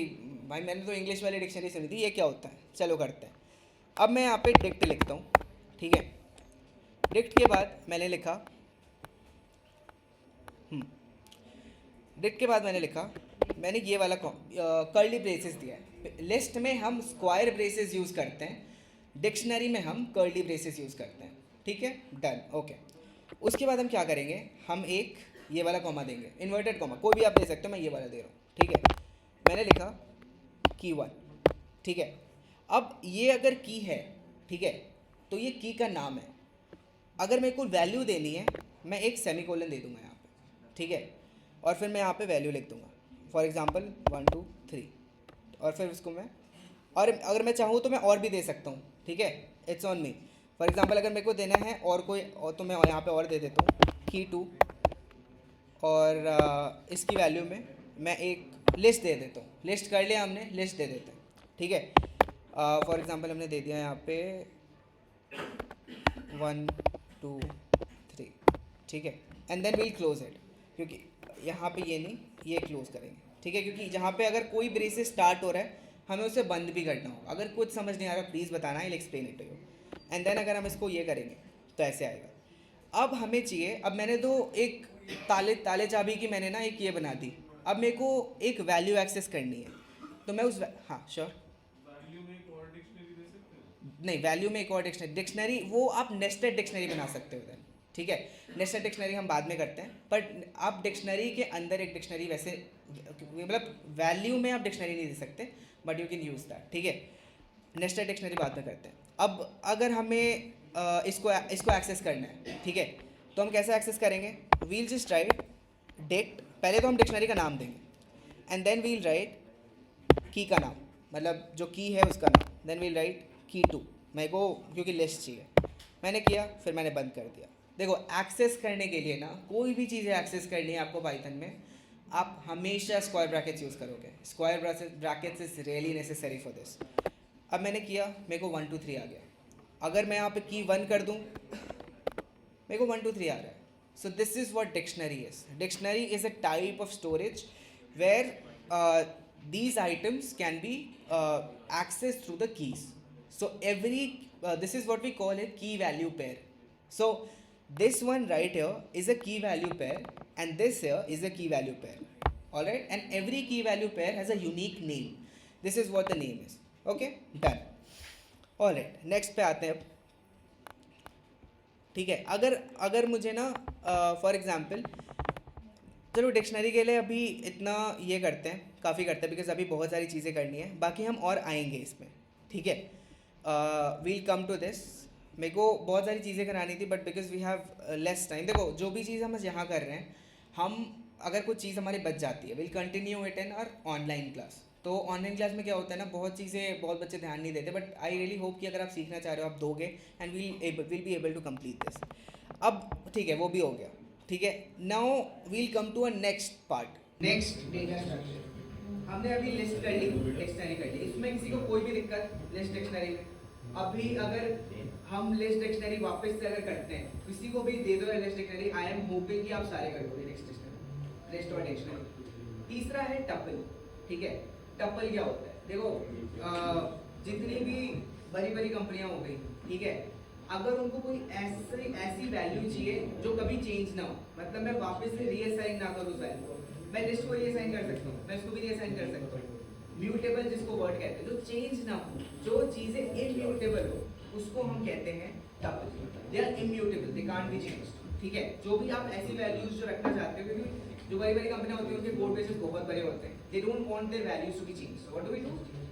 भाई मैंने तो इंग्लिश वाली डिक्शनरी सुनी थी, ये क्या होता है? चलो करते हैं. अब मैं यहाँ पे डिक्ट लिखता हूँ. ठीक है, डिक्ट के बाद मैंने लिखा डिक्ट के बाद मैंने ये वाला कर्ली ब्रेसेस दिया है. लिस्ट में हम स्क्वायर ब्रेसेस यूज़ करते हैं, डिक्शनरी में हम कर्ली ब्रेसेस यूज़ करते हैं. ठीक है, डन, ओके. उसके बाद हम क्या करेंगे? हम एक ये वाला कॉमा देंगे, इन्वर्टेड कॉमा, कोई भी आप दे सकते हो, मैं ये वाला दे रहा हूँ. ठीक है, मैंने लिखा की 1. ठीक है, अब ये अगर की है, ठीक है, तो ये की का नाम है. अगर मेरे को वैल्यू देनी है, मैं एक सेमीकोलन दे दूंगा यहाँ पे. ठीक है, और फिर मैं यहाँ पे वैल्यू लिख दूंगा. फॉर एग्जांपल 1 2 3, और फिर उसको मैं, और अगर मैं चाहूँ तो मैं और भी दे सकता हूँ. ठीक है, it's on me. For example अगर मेरे को देना है और कोई और, तो मैं यहाँ पे और दे देता हूँ की 2, और इसकी वैल्यू में मैं एक लिस्ट दे देता हूँ. लिस्ट कर लिया हमने, लिस्ट दे देते हैं. ठीक है, फॉर एग्जांपल हमने दे दिया यहाँ पे 1 2 3. ठीक है, and then will close it, क्योंकि यहाँ पे ये नहीं, ये क्लोज करेंगे. ठीक है, क्योंकि जहाँ पे अगर कोई ब्रेसेस स्टार्ट हो रहा है, हमें उसे बंद भी करना होगा. अगर कुछ समझ नहीं आ रहा प्लीज़ बताना, I will explain it to you. And then अगर हम इसको ये करेंगे तो ऐसे आएगा. अब हमें चाहिए, अब मैंने तो एक ताले चाबी की मैंने ना एक ये बना दी. अब मेरे को एक वैल्यू एक्सेस करनी है, तो मैं उस हाँ श्योर, नहीं वैल्यू में एक और डिक्शनरी वो आप नेस्टेड डिक्शनरी बना सकते हो देन. ठीक है, नेस्टेड डिक्शनरी हम बाद में करते हैं, बट आप डिक्शनरी के अंदर एक डिक्शनरी वैसे, मतलब वैल्यू में आप डिक्शनरी नहीं दे सकते, but you can use that. ठीक है, नेस्टेड डिक्शनरी बाद में करते हैं. अब अगर हमें इसको एक्सेस करना है, ठीक है, तो हम कैसे एक्सेस करेंगे? वील जस्ट राइट डिक्ट, पहले तो हम डिक्शनरी का नाम देंगे, एंड देन वील राइट की का नाम, मतलब जो की है उसका नाम. देन वील राइट की 2, मेरे को क्योंकि लिस्ट चाहिए, मैंने किया, फिर मैंने बंद कर दिया. देखो, एक्सेस करने के लिए ना, कोई भी चीज़ें एक्सेस करनी है आपको पाइथन में, आप हमेशा स्क्वायर ब्रैकेट्स यूज़ करोगे. Square brackets is really necessary for this. अब मैंने किया, मेरे को 1 2 3 आ गया. अगर मैं यहाँ पे की 1 कर दूँ, मेरे को 1 2 3 आ रहा है. So this is what dictionary is. Dictionary is a type of storage where these items can be accessed through the keys. So this is what we call a key value pair. So this one right here is a key value pair, and this here is a key value pair. All right, and every key value pair has a unique name. This is what the name is. Okay, done. All right, next पे आते हैं. ठीक है, अगर मुझे ना for example, चलो dictionary के लिए अभी इतना ये करते हैं, काफ़ी करते हैं, बिकॉज अभी बहुत सारी चीज़ें करनी है, बाकी हम और आएंगे इसमें. ठीक है, वील कम टू दिस. मेरे को बहुत सारी चीज़ें करानी थी, but because we have less time. देखो, जो भी चीज़ हम यहाँ कर रहे हैं, हम अगर कुछ चीज़ हमारी बच जाती है, will continue it in our online class. तो ऑनलाइन क्लास में क्या होता है ना, बहुत चीज़ें बहुत बच्चे ध्यान नहीं देते, बट आई रियली होप कि अगर आप सीखना चाह रहे हो आप दोगे, and will be able to complete this. अब ठीक है, वो भी हो गया. ठीक है, now we'll come to a next part. Next, data structure. हमने अभी लिस्ट कर ली, डिक्शनरी कर ली. इसमें किसी को कोई भी दिक्कत लिस्ट डिक्शनरी में? अभी अगर हम लिस्ट डिक्शनरी वापस से अगर करते हैं, किसी को भी दे दो list dictionary, I am hoping कि आप सारे कर दोगे लिस्ट और डिक्शनरी. तीसरा है टपल. ठीक है, टपल क्या होता है? देखो, जितनी भी बड़ी बड़ी कंपनियां हो गई, ठीक है, अगर उनको कोई ऐसी वैल्यू चाहिए जो कभी चेंज ना हो, मतलब मैं वापस से रीअसाइन ना करूँ उस वैल्यू को, मैं लिस्ट को रीअसाइन कर सकता हूँ, मैं इसको भी रीअसाइन कर सकता हूँ. म्यूटेबल जिसको वर्ड कहते हैं, जो चेंज ना हो, जो चीज़ें इम्यूटेबल हो, उसको हम कहते हैं tuple. They are immutable, they can't be changed. ठीक है, जो भी आप ऐसी वैल्यूज जो रखना चाहते हो, क्योंकि जो बड़ी बड़ी कंपनियां होती हैं उनके कोड बेसेस बहुत बड़े होते हैं, they don't want their values to be changed, so what do?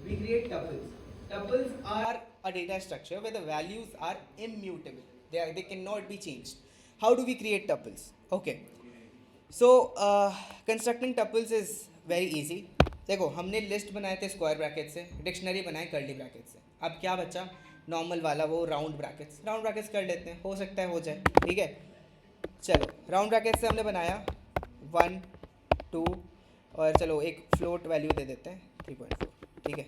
We create tuples. Tuples are a data structure where the values are immutable. They cannot be changed. How do we create tuples? Okay. So constructing tuples is very easy. देखो, हमने list बनाए थे square bracket से, dictionary बनाए curly bracket से. अब क्या बचा? नॉर्मल वाला वो राउंड ब्रैकेट्स कर लेते हैं, हो सकता है हो जाए. ठीक है, चलो राउंड ब्रैकेट से हमने बनाया 1 2 और चलो एक फ्लोट वैल्यू दे देते हैं 3.4. ठीक है,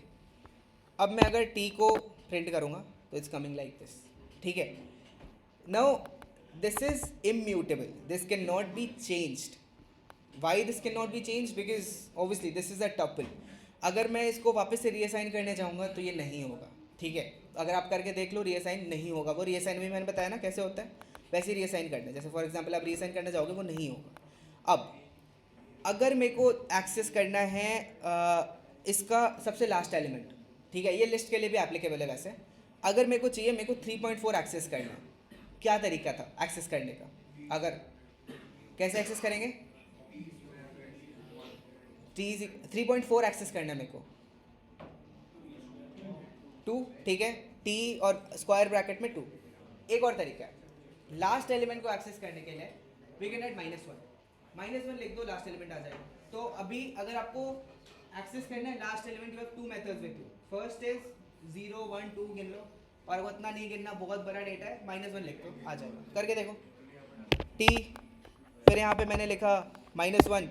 अब मैं अगर t को प्रिंट करूँगा तो इट्स कमिंग लाइक दिस. ठीक है, now this is immutable, this can not be changed. Why this can not be change? Because obviously this is a tuple. अगर मैं इसको वापस से रीअसाइन करने जाऊँगा तो ये नहीं होगा. ठीक है, अगर आप करके देख लो, रीअसाइन नहीं होगा. वो रीअसाइन भी मैंने बताया ना कैसे होता है, वैसे ही रीअसाइन करना है. जैसे फॉर एग्जाम्पल आप रीअसाइन करने जाओगे वो नहीं होगा. अब अगर मेरे को एक्सेस करना है इसका सबसे लास्ट एलिमेंट, ठीक है, ये लिस्ट के लिए भी एप्लीकेबल है वैसे. अगर मेरे को चाहिए, मेरे को 3.4 एक्सेस करना है, क्या तरीका था एक्सेस करने का? अगर कैसे एक्सेस करेंगे? 3.4 एक्सेस करना है मेरे को, 2. ठीक है, t और स्क्वायर ब्रैकेट में 2. एक और तरीका है, लास्ट एलिमेंट को एक्सेस करने के लिए वी कैन ऐड -1 लिख दो, लास्ट एलिमेंट आ जाएगा. तो अभी अगर आपको एक्सेस करना है last element, you have 2 methods with you. First is 0 1 2 गिन लो, और वो इतना नहीं गिनना, बहुत बड़ा डेटा है, -1 लिख दो, आ जाएगा. करके देखो. t, फिर यहाँ पे मैंने लिखा -1,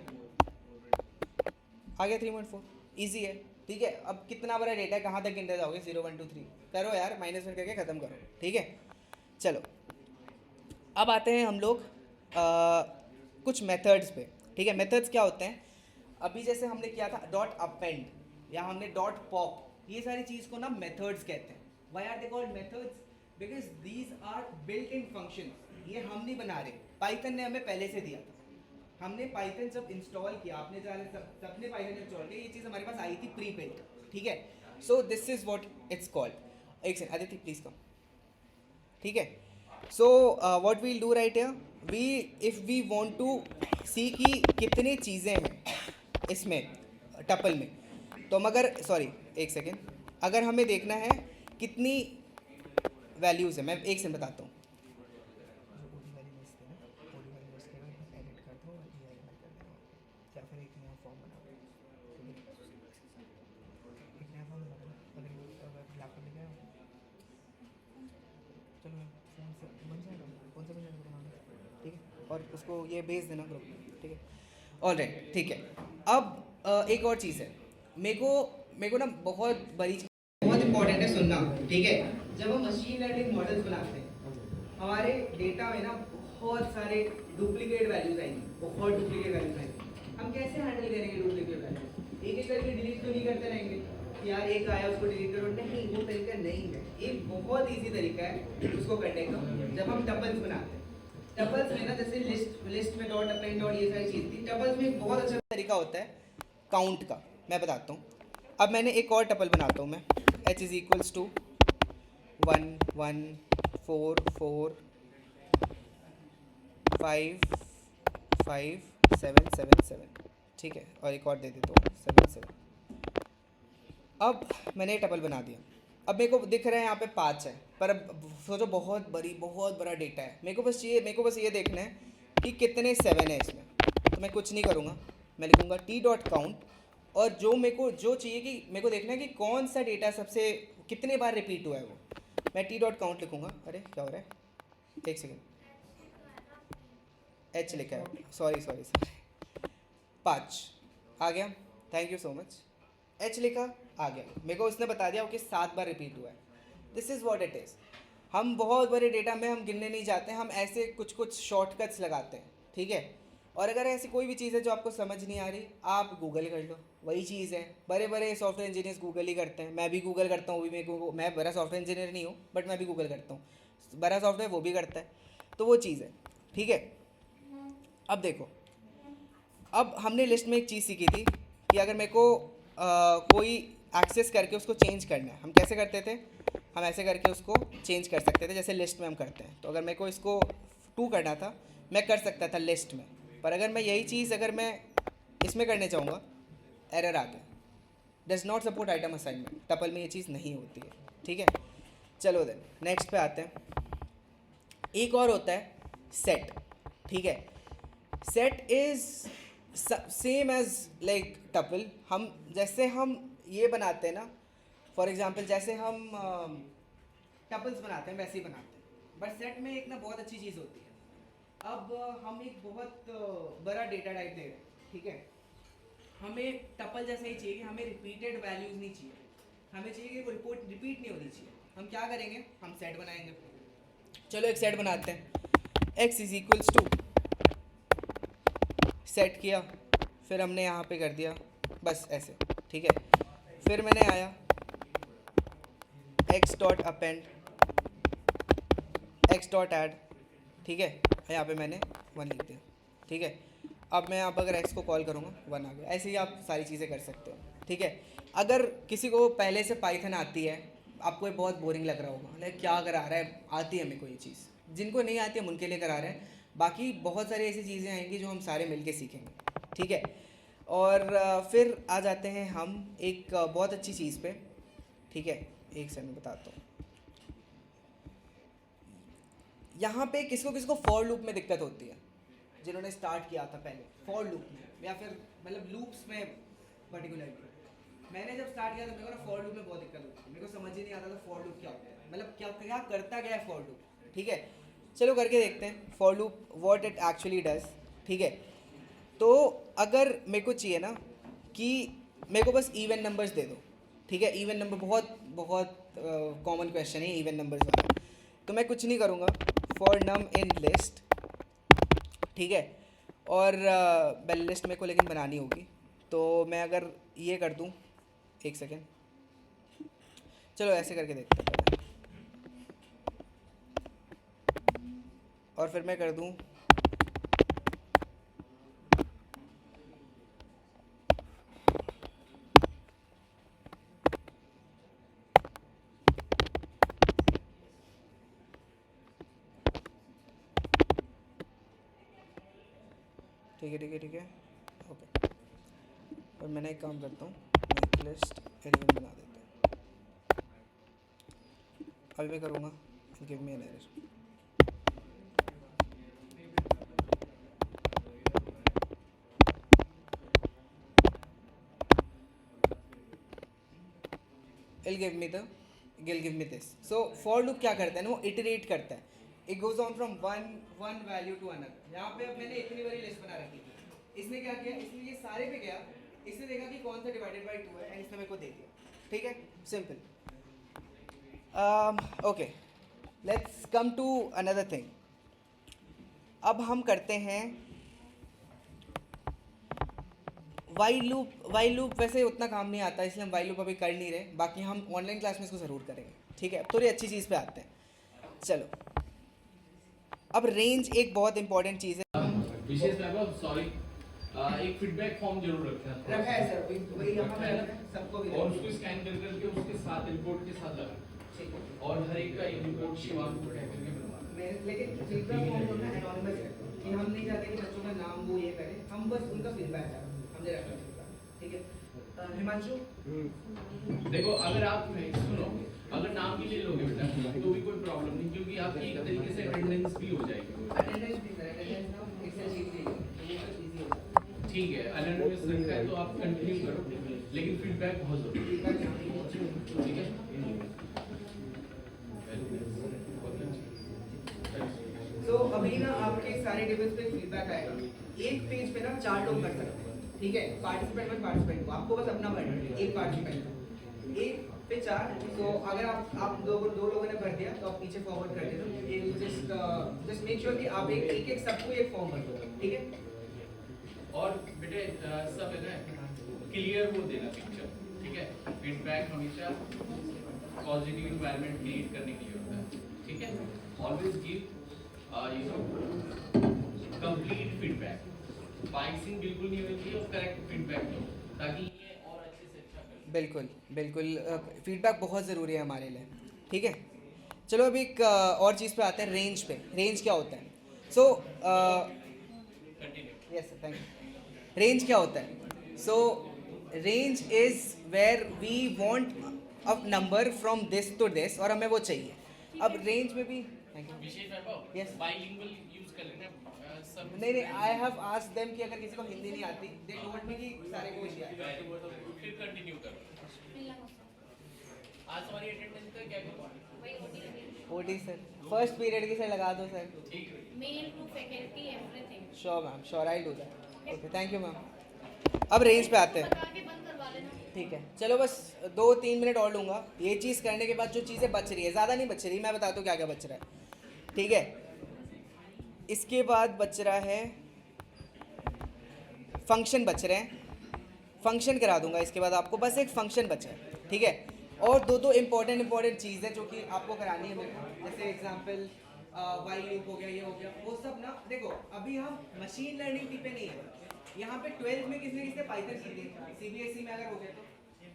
आ गया 3.4. ईजी है. ठीक है, अब कितना बड़ा डेटा है, कहाँ तक गिनते जाओगे? 0 1 2 3 करो यार, -1 करके ख़त्म करो. ठीक है, चलो अब आते हैं हम लोग कुछ मेथड्स पे. ठीक है, मेथड्स क्या होते हैं? अभी जैसे हमने किया था डॉट अपेंड, या हमने डॉट पॉप, ये सारी चीज़ को ना मेथड्स कहते हैं. Why are they called methods? Because these are built in function. ये हम नहीं बना रहे, पाइथन ने हमें पहले से दिया था. हमने पाइथन जब इंस्टॉल किया, आपने सबने पाइथन इंस्टॉल किया, ये चीज़ हमारे पास आई थी प्री बिल्ट. ठीक है, so this is what it's called. एक सेकंड आदित्य प्लीज कम. ठीक है, so what we'll do right here, we if we want to see कि कितनी चीज़ें हैं इसमें टपल में, तो हम अगर एक सेकेंड, अगर हमें देखना है कितनी वैल्यूज़ है, मैं एक सेकंड बताता हूँ. ठीक है, और उसको ये भेज देना ग्रुप में. ठीक है, ऑलराइट. ठीक है, अब एक और चीज़ है, मेरे को ना बहुत इंपॉर्टेंट है सुनना. ठीक है, जब हम मशीन लर्निंग मॉडल्स बनाते हैं, हमारे डेटा में ना बहुत सारे डुप्लीकेट वैल्यूज आएंगी, हम कैसे हैंडल करेंगे डुप्लीकेट वैल्यूज? एक करके डिलीट तो नहीं करते रहेंगे यार, एक आया उसको डिलीट करो, नहीं, वो तरीका नहीं है. एक बहुत ईजी तरीका है उसको करने का. जब हम टपल्स बनाते हैं, टपल्स में ना जैसे लिस्ट में डॉट अपेंड डॉट ये सारी चीज़ थी, टपल्स में एक बहुत अच्छा तरीका होता है काउंट का, मैं बताता हूँ. अब मैंने एक और टपल बनाता हूँ मैं, h इज इक्वल्स टू 1 1 4 4 5 5 7 7 7. ठीक है, और एक और दे देता हूँ 7 7. अब मैंने ये टपल बना दिया. अब मेरे को दिख रहा है यहाँ पे 5 है, पर अब सोचो बहुत बड़ा डेटा है. मेरे को बस ये देखना है कि कितने 7 है इसमें. तो मैं कुछ नहीं करूँगा, मैं लिखूँगा t डॉट काउंट, और जो चाहिए कि मेरे को देखना है कि कौन सा डेटा सबसे कितने बार रिपीट हुआ है, वो मैं t डॉट काउंट लिखूँगा. अरे क्या हो रहा है, एक सेकेंड, h लिखा है, सॉरी 5 आ गया, thank you so much. h लिखा, आ गया. मेरे को उसने बता दिया कि 7 बार रिपीट हुआ है. This is what it is. हम बहुत बड़े डेटा में हम गिनने नहीं जाते, हम ऐसे कुछ शॉर्टकट्स लगाते हैं. ठीक है, और अगर ऐसी कोई भी चीज़ है जो आपको समझ नहीं आ रही, आप गूगल कर लो, वही चीज़ है. बड़े सॉफ्टवेयर इंजीनियर्स गूगल ही करते हैं, मैं भी गूगल करता हूँ. मैं बड़ा सॉफ्टवेयर इंजीनियर नहीं हूँ, बट मैं भी गूगल करता हूँ. बड़ा सॉफ्टवेयर वो भी करता है, तो वो चीज़ है. ठीक है, अब देखो, अब हमने लिस्ट में एक चीज़ सीखी थी कि अगर मेरे को कोई एक्सेस करके उसको चेंज करना है, हम कैसे करते थे, हम ऐसे करके उसको चेंज कर सकते थे जैसे लिस्ट में हम करते हैं। तो अगर मेरे को इसको 2 करना था मैं कर सकता था लिस्ट में, पर अगर मैं यही चीज़ अगर मैं इसमें करने चाहूँगा एरर आ गया, does not support item assignment, tuple में ये चीज़ नहीं होती है। ठीक है, चलो देन नेक्स्ट पे आते हैं। एक और होता है सेट। ठीक है, set is same as like tuple. हम जैसे हम ये बनाते हैं ना, फॉर एग्जांपल जैसे हम टपल्स बनाते हैं वैसे ही बनाते हैं, बट सेट में एक ना बहुत अच्छी चीज़ होती है। अब हम एक बहुत बड़ा डेटा टाइप दे रहे हैं, ठीक है, हमें टपल जैसा ही चाहिए कि हमें रिपीटेड वैल्यूज़ नहीं चाहिए, हमें चाहिए कि वो रिपोर्ट रिपीट नहीं होनी चाहिए। हम क्या करेंगे, हम सेट बनाएंगे। चलो एक सेट बनाते हैं, x is equals to, set किया, फिर हमने यहाँ पे कर दिया बस ऐसे। ठीक है, फिर मैंने आया x dot append, x dot add. ठीक है, यहाँ पे मैंने 1 लिख दिया। ठीक है, अब मैं आप अगर x को कॉल करूँगा 1 आ गया। ऐसे ही आप सारी चीज़ें कर सकते हो। ठीक है, अगर किसी को पहले से पाइथन आती है, आपको ये बहुत बोरिंग लग रहा होगा, लाइक क्या करा रहा है, आती है मेरे को ये चीज़। जिनको नहीं आती हम उनके लिए करा रहे हैं, बाकी बहुत सारी ऐसी चीज़ें आएंगी जो हम सारे मिलके सीखेंगे। ठीक है, और फिर आ जाते हैं हम एक बहुत अच्छी चीज़ पे। ठीक है, एक सेकंड बताता हूँ। यहाँ पे किसको किसको फॉर लूप में दिक्कत होती है, जिन्होंने स्टार्ट किया था पहले फॉर लूप में या फिर मतलब लूप्स में पर्टिकुलरली। मैंने जब स्टार्ट किया था मेरे को ना फॉर लूप में बहुत दिक्कत होती थी, मेरे को समझ ही नहीं आता था फॉर लूप क्या होता है, मतलब क्या क्या करता क्या है फॉर लूप। ठीक है, चलो करके देखते हैं for loop what it actually does. ठीक है, तो अगर मेरे को चाहिए ना कि मेरे को बस इवन नंबर्स दे दो। ठीक है, इवन नंबर बहुत बहुत कॉमन क्वेश्चन है इवन नंबर्स वाला। तो मैं कुछ नहीं करूँगा, फॉर नम इन लिस्ट। ठीक है, और बेल लिस्ट मेरे को लेकिन बनानी होगी, तो मैं अगर ये कर दूँ, एक सेकेंड, चलो ऐसे करके देखते हैं पहले। और फिर मैं कर दूँ ठीक है ठीक है ठीक है ओके। और मैंने एक काम करता हूँ, मैं लिस्ट एलिमेंट बना देता हूँ। अभी मैं करूँगा give me an error. It'll give me this. So for loop क्या करता है ना, वो iterate करता है, it goes on from one value to another. यहाँ पे अब मैंने इतनी बड़ी लिस्ट बना रखी थी, इसने क्या किया, इसने ये सारे पे गया, इसने देखा कि कौन सा डिवाइडेड बाई 2 है एंड इसने मेरे को दे दिया। ठीक है, simple. Okay, let's come to another thing. अब हम करते हैं वाइल लूप वैसे उतना काम नहीं आता, इसलिए हम वाइल लूप अभी कर नहीं रहे, बाकी हम ऑनलाइन क्लास में इसको ज़रूर करेंगे। ठीक है, थोड़ी अच्छी चीज़ पे आते हैं। चलो, अब रेंज एक बहुत इंपॉर्टेंट चीज़ है। विशेष वैभव सॉरी, एक फीडबैक फॉर्म जरूर रखना रखा है सर, वही यहाँ पे सबको भी, और उसको स्कैन कर करके उसके साथ रिपोर्ट के साथ लगा, और हर एक का एक रिपोर्ट शिवांग को टैग करके बनवाना। लेकिन फीडबैक फॉर्म होना है एनोनिमस है, कि हम नहीं चाहते कि बच्चों का नाम वो ये करें, हम बस उनका फीडबैक चाहते हैं, हमने रखा है। ठीक है, हिमांशु देखो अगर आप सुनो, अगर नाम भी ले लोगे बेटा तो भी कोई प्रॉब्लम नहीं, क्योंकि आपकी एक तरीके से अटेंडेंस भी हो जाएगी। अटेंडेंस भी सर, अटेंडेंस ना एक्सेल शीट भी है, ठीक है, अटेंडेंस रखा है तो आप कंटिन्यू करो, लेकिन फीडबैक बहुत जरूरी है। ठीक है, तो अभी ना आपके सारे टेबल्स पे फीडबैक आएगा, एक पेज पे ना 4 लोग कर सकते हैं। ठीक है, पार्टिसिपेंट में पार्टिसिपेंट को आपको बस अपना भरना है, एक पार्टिसिपेंट एक पे 4। तो अगर आप दो लोगों ने भर दिया तो आप पीछे फॉरवर्ड कर देना, जस्ट मेक श्योर कि आप एक सबको एक फॉर्म भर दो। ठीक है, और बेटे सब है ना क्लियर वो देना पिक्चर। ठीक है, फीडबैक हमेशा पॉजिटिव एनवायरनमेंट क्रिएट करने के लिए होता है। ठीक है, always give complete feedback, biasing बिल्कुल नहीं होनी चाहिए, और करेक्ट फीडबैक दो ताकि ये और अच्छे से बिल्कुल बिल्कुल, फीडबैक बहुत ज़रूरी है हमारे लिए, ठीक है। चलो अभी एक और चीज़ पे आते हैं, रेंज पे। रेंज क्या होता है? So continue. Yes sir, thank you. Range क्या होता है? So range is where we want a number from this to this, और हमें वो चाहिए। अब रेंज में भी, thank you. Vishesh Vaibhav, Yes. Bilingual use कर लेना सब। नहीं नहीं, आई हैव आस्क्ड देम कि अगर किसी को हिंदी नहीं आती, दे टोल्ड मी कि सारे को हिंदी आती है। फिर कंटिन्यू करो। आज तुम्हारी अटेंडेंस का क्या करूँ? ओटी सर, फर्स्ट पीरियड की सर लगा दो सर। ठीक है। Mail to faculty, everything. Sure ma'am, sure, I do that. Okay, thank you ma'am. अब रेंज पे आते हैं, बता के बंद करवा लेना। ठीक है। चलो बस 2-3 मिनट और लूँगा। ये चीज़ करने के बाद जो चीज़ें बच रही है, ज़्यादा नहीं बच रही, मैं बताता हूँ क्या क्या बच रहा है, ठीक है। इसके बाद बच रहा है फंक्शन, बच रहे हैं। फंक्शन करा दूंगा इसके बाद आपको, बस एक फंक्शन बचा है, ठीक है। और दो इंपॉर्टेंट चीज़ है जो कि आपको करानी है मेरे को, जैसे एग्जांपल वाइल लूप हो गया, ये हो गया, वो सब ना। देखो अभी हम मशीन लर्निंग पे नहीं है, यहाँ पे 12th में किसने किसने पाइथन की थी, सीबीएसई में अगर हो गया तो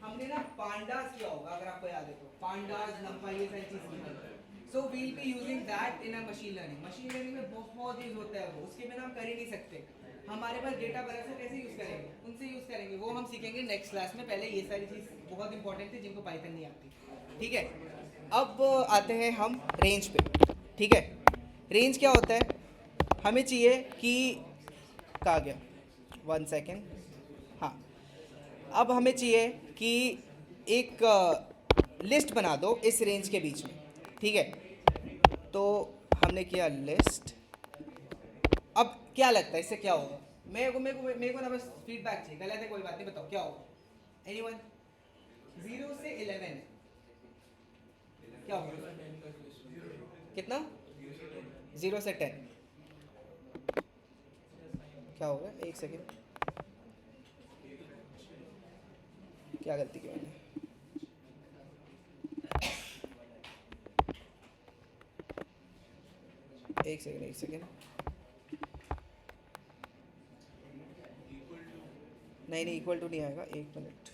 हमने ना पांडास किया होगा, अगर आपको याद है तो पांडास, नंपाई, ये सारी चीज़। So we'll be using that in a machine learning. Machine learning में बहुत यूज होता है वो, उसके बिना हम कर ही नहीं सकते। हमारे पास डेटा बना से कैसे यूज़ करेंगे, उनसे यूज़ करेंगे, वो हम सीखेंगे नेक्स्ट क्लास में। पहले ये सारी चीज़ बहुत इंपॉर्टेंट है जिनको पाइथन नहीं आती, ठीक है। अब आते हैं हम रेंज पे, ठीक है। रेंज क्या होता है? हमें चाहिए कि, कहाँ गया, 1 सेकेंड, हाँ। अब हमें चाहिए कि एक लिस्ट बना दो इस रेंज के बीच में, ठीक है। तो हमने किया लिस्ट। अब क्या लगता है इससे क्या होगा? मेरे को ना बस फीडबैक चाहिए, गलत है कोई बात नहीं, बताओ क्या होगा। एनीवन? 0 से 11 क्या होगा? कितना? 0 से 10 क्या होगा? एक सेकेंड, क्या गलती की मैंने? एक सेकेंड, नहीं इक्वल टू नहीं आएगा, एक minute,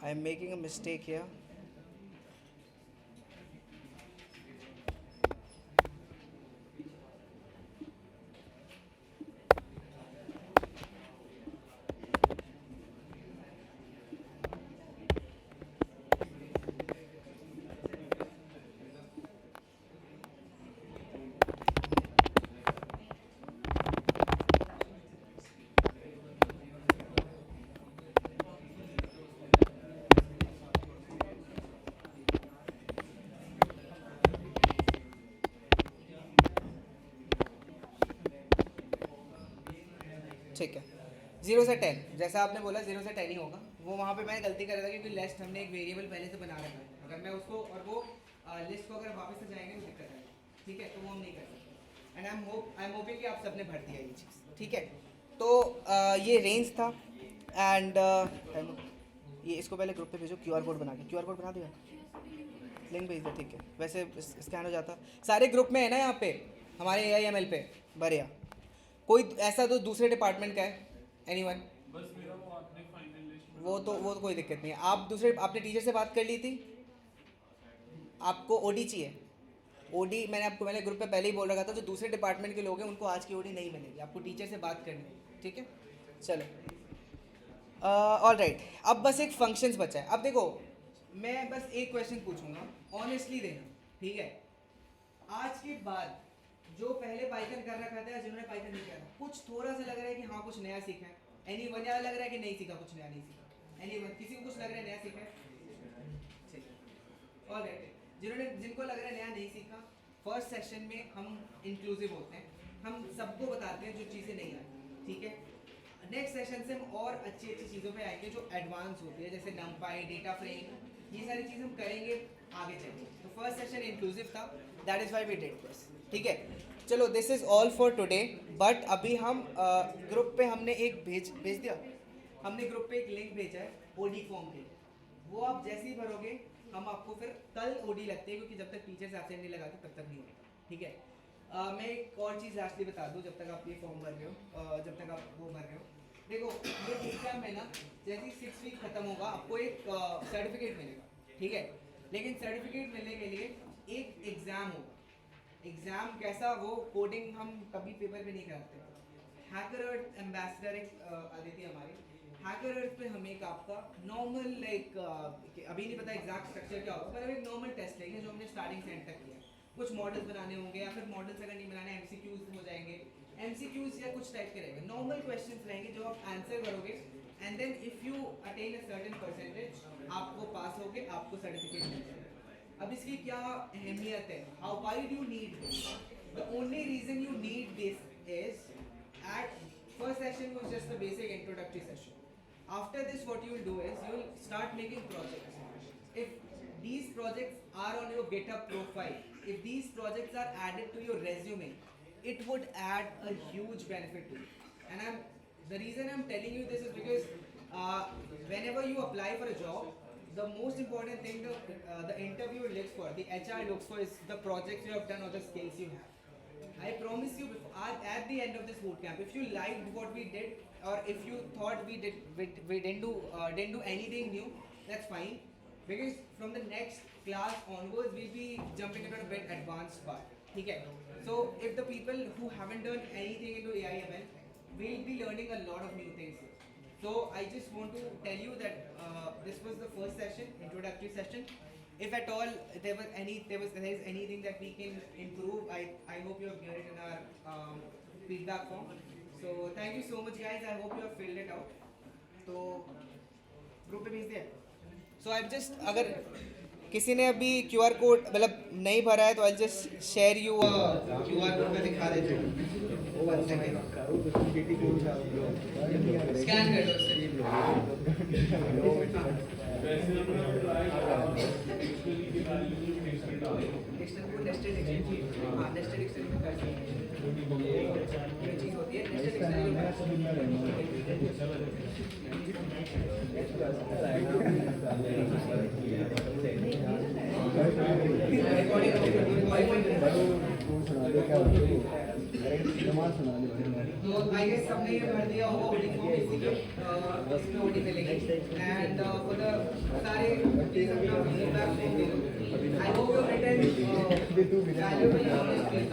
I am making a mistake here. ठीक है, 0 से 10, जैसा आपने बोला 0 से 10 ही होगा। वो वहाँ पे मैंने गलती कर रहा था क्योंकि लिस्ट हमने एक वेरिएबल पहले से बना रखा है। अगर मैं उसको और वो लिस्ट को अगर वापस से जाएंगे तो दिक्कत है, ठीक है, तो वो हम नहीं कर सकते। एंड आई एम होपिंग कि आप सबने भर दिया ये चीज़, ठीक है। तो ये रेंज था। एंड ये इसको पहले ग्रुप पे भेजो, क्यूआर कोड बना के। क्यूआर कोड बना दिया, लिंक भेज दो, ठीक है। वैसे स्कैन हो जाता, सारे ग्रुप में है ना यहाँ पे हमारे AIML पे, बढ़िया। कोई ऐसा तो दूसरे डिपार्टमेंट का है? एनीवन? बस मेरा वो आपने फाइनल लिस्ट वो तो कोई दिक्कत नहीं है। आप दूसरे, आपने टीचर से बात कर ली थी? आपको ओडी चाहिए? ओडी मैंने ग्रुप पे पहले ही बोल रखा था, जो दूसरे डिपार्टमेंट के लोग हैं उनको आज की ओडी नहीं मिलेगी, आपको टीचर से बात करनी है, ठीक है। चलो ऑल राइट, अब बस एक फंक्शंस बचा है। अब देखो मैं बस एक क्वेश्चन पूछूंगा, ऑनेस्टली देना, ठीक है। आज के बाद जो पहले पाइथन कर रखा था, जिन्होंने पाइथन नहीं किया था, कुछ थोड़ा सा लग रहा है कि हाँ कुछ नया सीखा है? एनीवन? या लग रहा है कि नहीं सीखा, कुछ नया नहीं सीखा? एनीवन? किसी को कुछ लग रहा है नया सीखा है? ऑलराइट, जिनको लग रहा है नया नहीं सीखा, फर्स्ट सेशन में हम इंक्लूसिव होते हैं, हम सबको बताते हैं जो चीज़ें नहीं आती, ठीक है। नेक्स्ट सेशन से हम और अच्छी चीज़ों पे आएंगे जो एडवांस होती है, जैसे नंपाई, डेटा फ्रेम, ये सारी चीज़ हम करेंगे आगे चलेंगे। तो फर्स्ट सेशन इंक्लूसिव था, that is why we did this, ठीक है। चलो this is all for today. But अभी हम ग्रुप पे हमने एक भेज दिया, हमने ग्रुप पे एक लिंक भेजा है ओडी फॉर्म के, वो आप जैसे ही भरोगे हम आपको फिर कल ओडी लगते हैं, क्योंकि जब तक टीचर से एब्सेंट नहीं लगाते तब तक नहीं होता, ठीक है। मैं एक और चीज़ लास्टली बता दूं, जब तक आप ये फॉर्म भर रहे हो, जब तक आप वो भर रहे हो, देखो ये एग्जाम में ना जैसे ही 6 वीक खत्म होगा आपको एक सर्टिफिकेट मिलेगा, ठीक है। लेकिन सर्टिफिकेट मिलने के लिए एक एग्जाम होगा। एग्जाम कैसा, वो कोडिंग हम कभी पेपर पे नहीं कराते। हैकर अर्थ एम्बेसडर एक अदिति हमारी, हैकर अर्थ पे हम एक आपका नॉर्मल लाइक अभी नहीं पता एग्जैक्ट स्ट्रक्चर क्या होगा, पर हम एक नॉर्मल टेस्ट लेंगे जो हमने स्टार्टिंग से एंड तक किया। कुछ मॉडल्स बनाने होंगे या फिर मॉडल्स अगर नहीं बनाने एमसीक्यूज हो जाएंगे, एमसीक्यूज या कुछ टाइप के रहेंगे, नॉर्मल क्वेश्चंस रहेंगे जो आप आंसर करोगे and then if you attain a certain percentage आपको पास होके आपको सर्टिफिकेट मिल जाएगा। अब इसकी क्या अहमियत है, how why do you need this? The only reason you need this is at first session was just the basic introductory session. After this what you will do is you will start making projects. If these projects are on your GitHub profile, if these projects are added to your resume, it would add a huge benefit to you. And the reason I'm telling you this is because whenever you apply for a job, the most important thing the interviewer looks for, the HR looks for, is the projects you have done or the skills you have. I promise you, at the end of this bootcamp, if you liked what we did, or if you thought we didn't do anything new, that's fine. Because from the next class onwards, we'll be jumping into a bit advanced part. Okay? So if the people who haven't done anything into AIML, we'll be learning a lot of new things here. So I just want to tell you that this was the first session, introductory session. If at all there is anything that we can improve, I hope you have given it in our feedback form. So thank you so much guys, I hope you have filled it out. तो group पे भेज दिया। So I've just, अगर किसी ने अभी QR code मतलब नहीं भरा है तो I'll just share you QR code में दिखा देते हैं। स्कैन कर दो उससे। एक्सटेंड को नेस्टेड एक्सटेंड, हाँ नेस्टेड एक्सटेंड में कर सकते हैं। ये चीज़ होती है नेस्टेड तो आई गेस सबने ये भर दिया होगा ओडी फॉर्म, इसमें ओडी मिलेगी एंड फॉर द सारे चीज अपना फीडबैक दे दो। I hope you return valuable knowledge.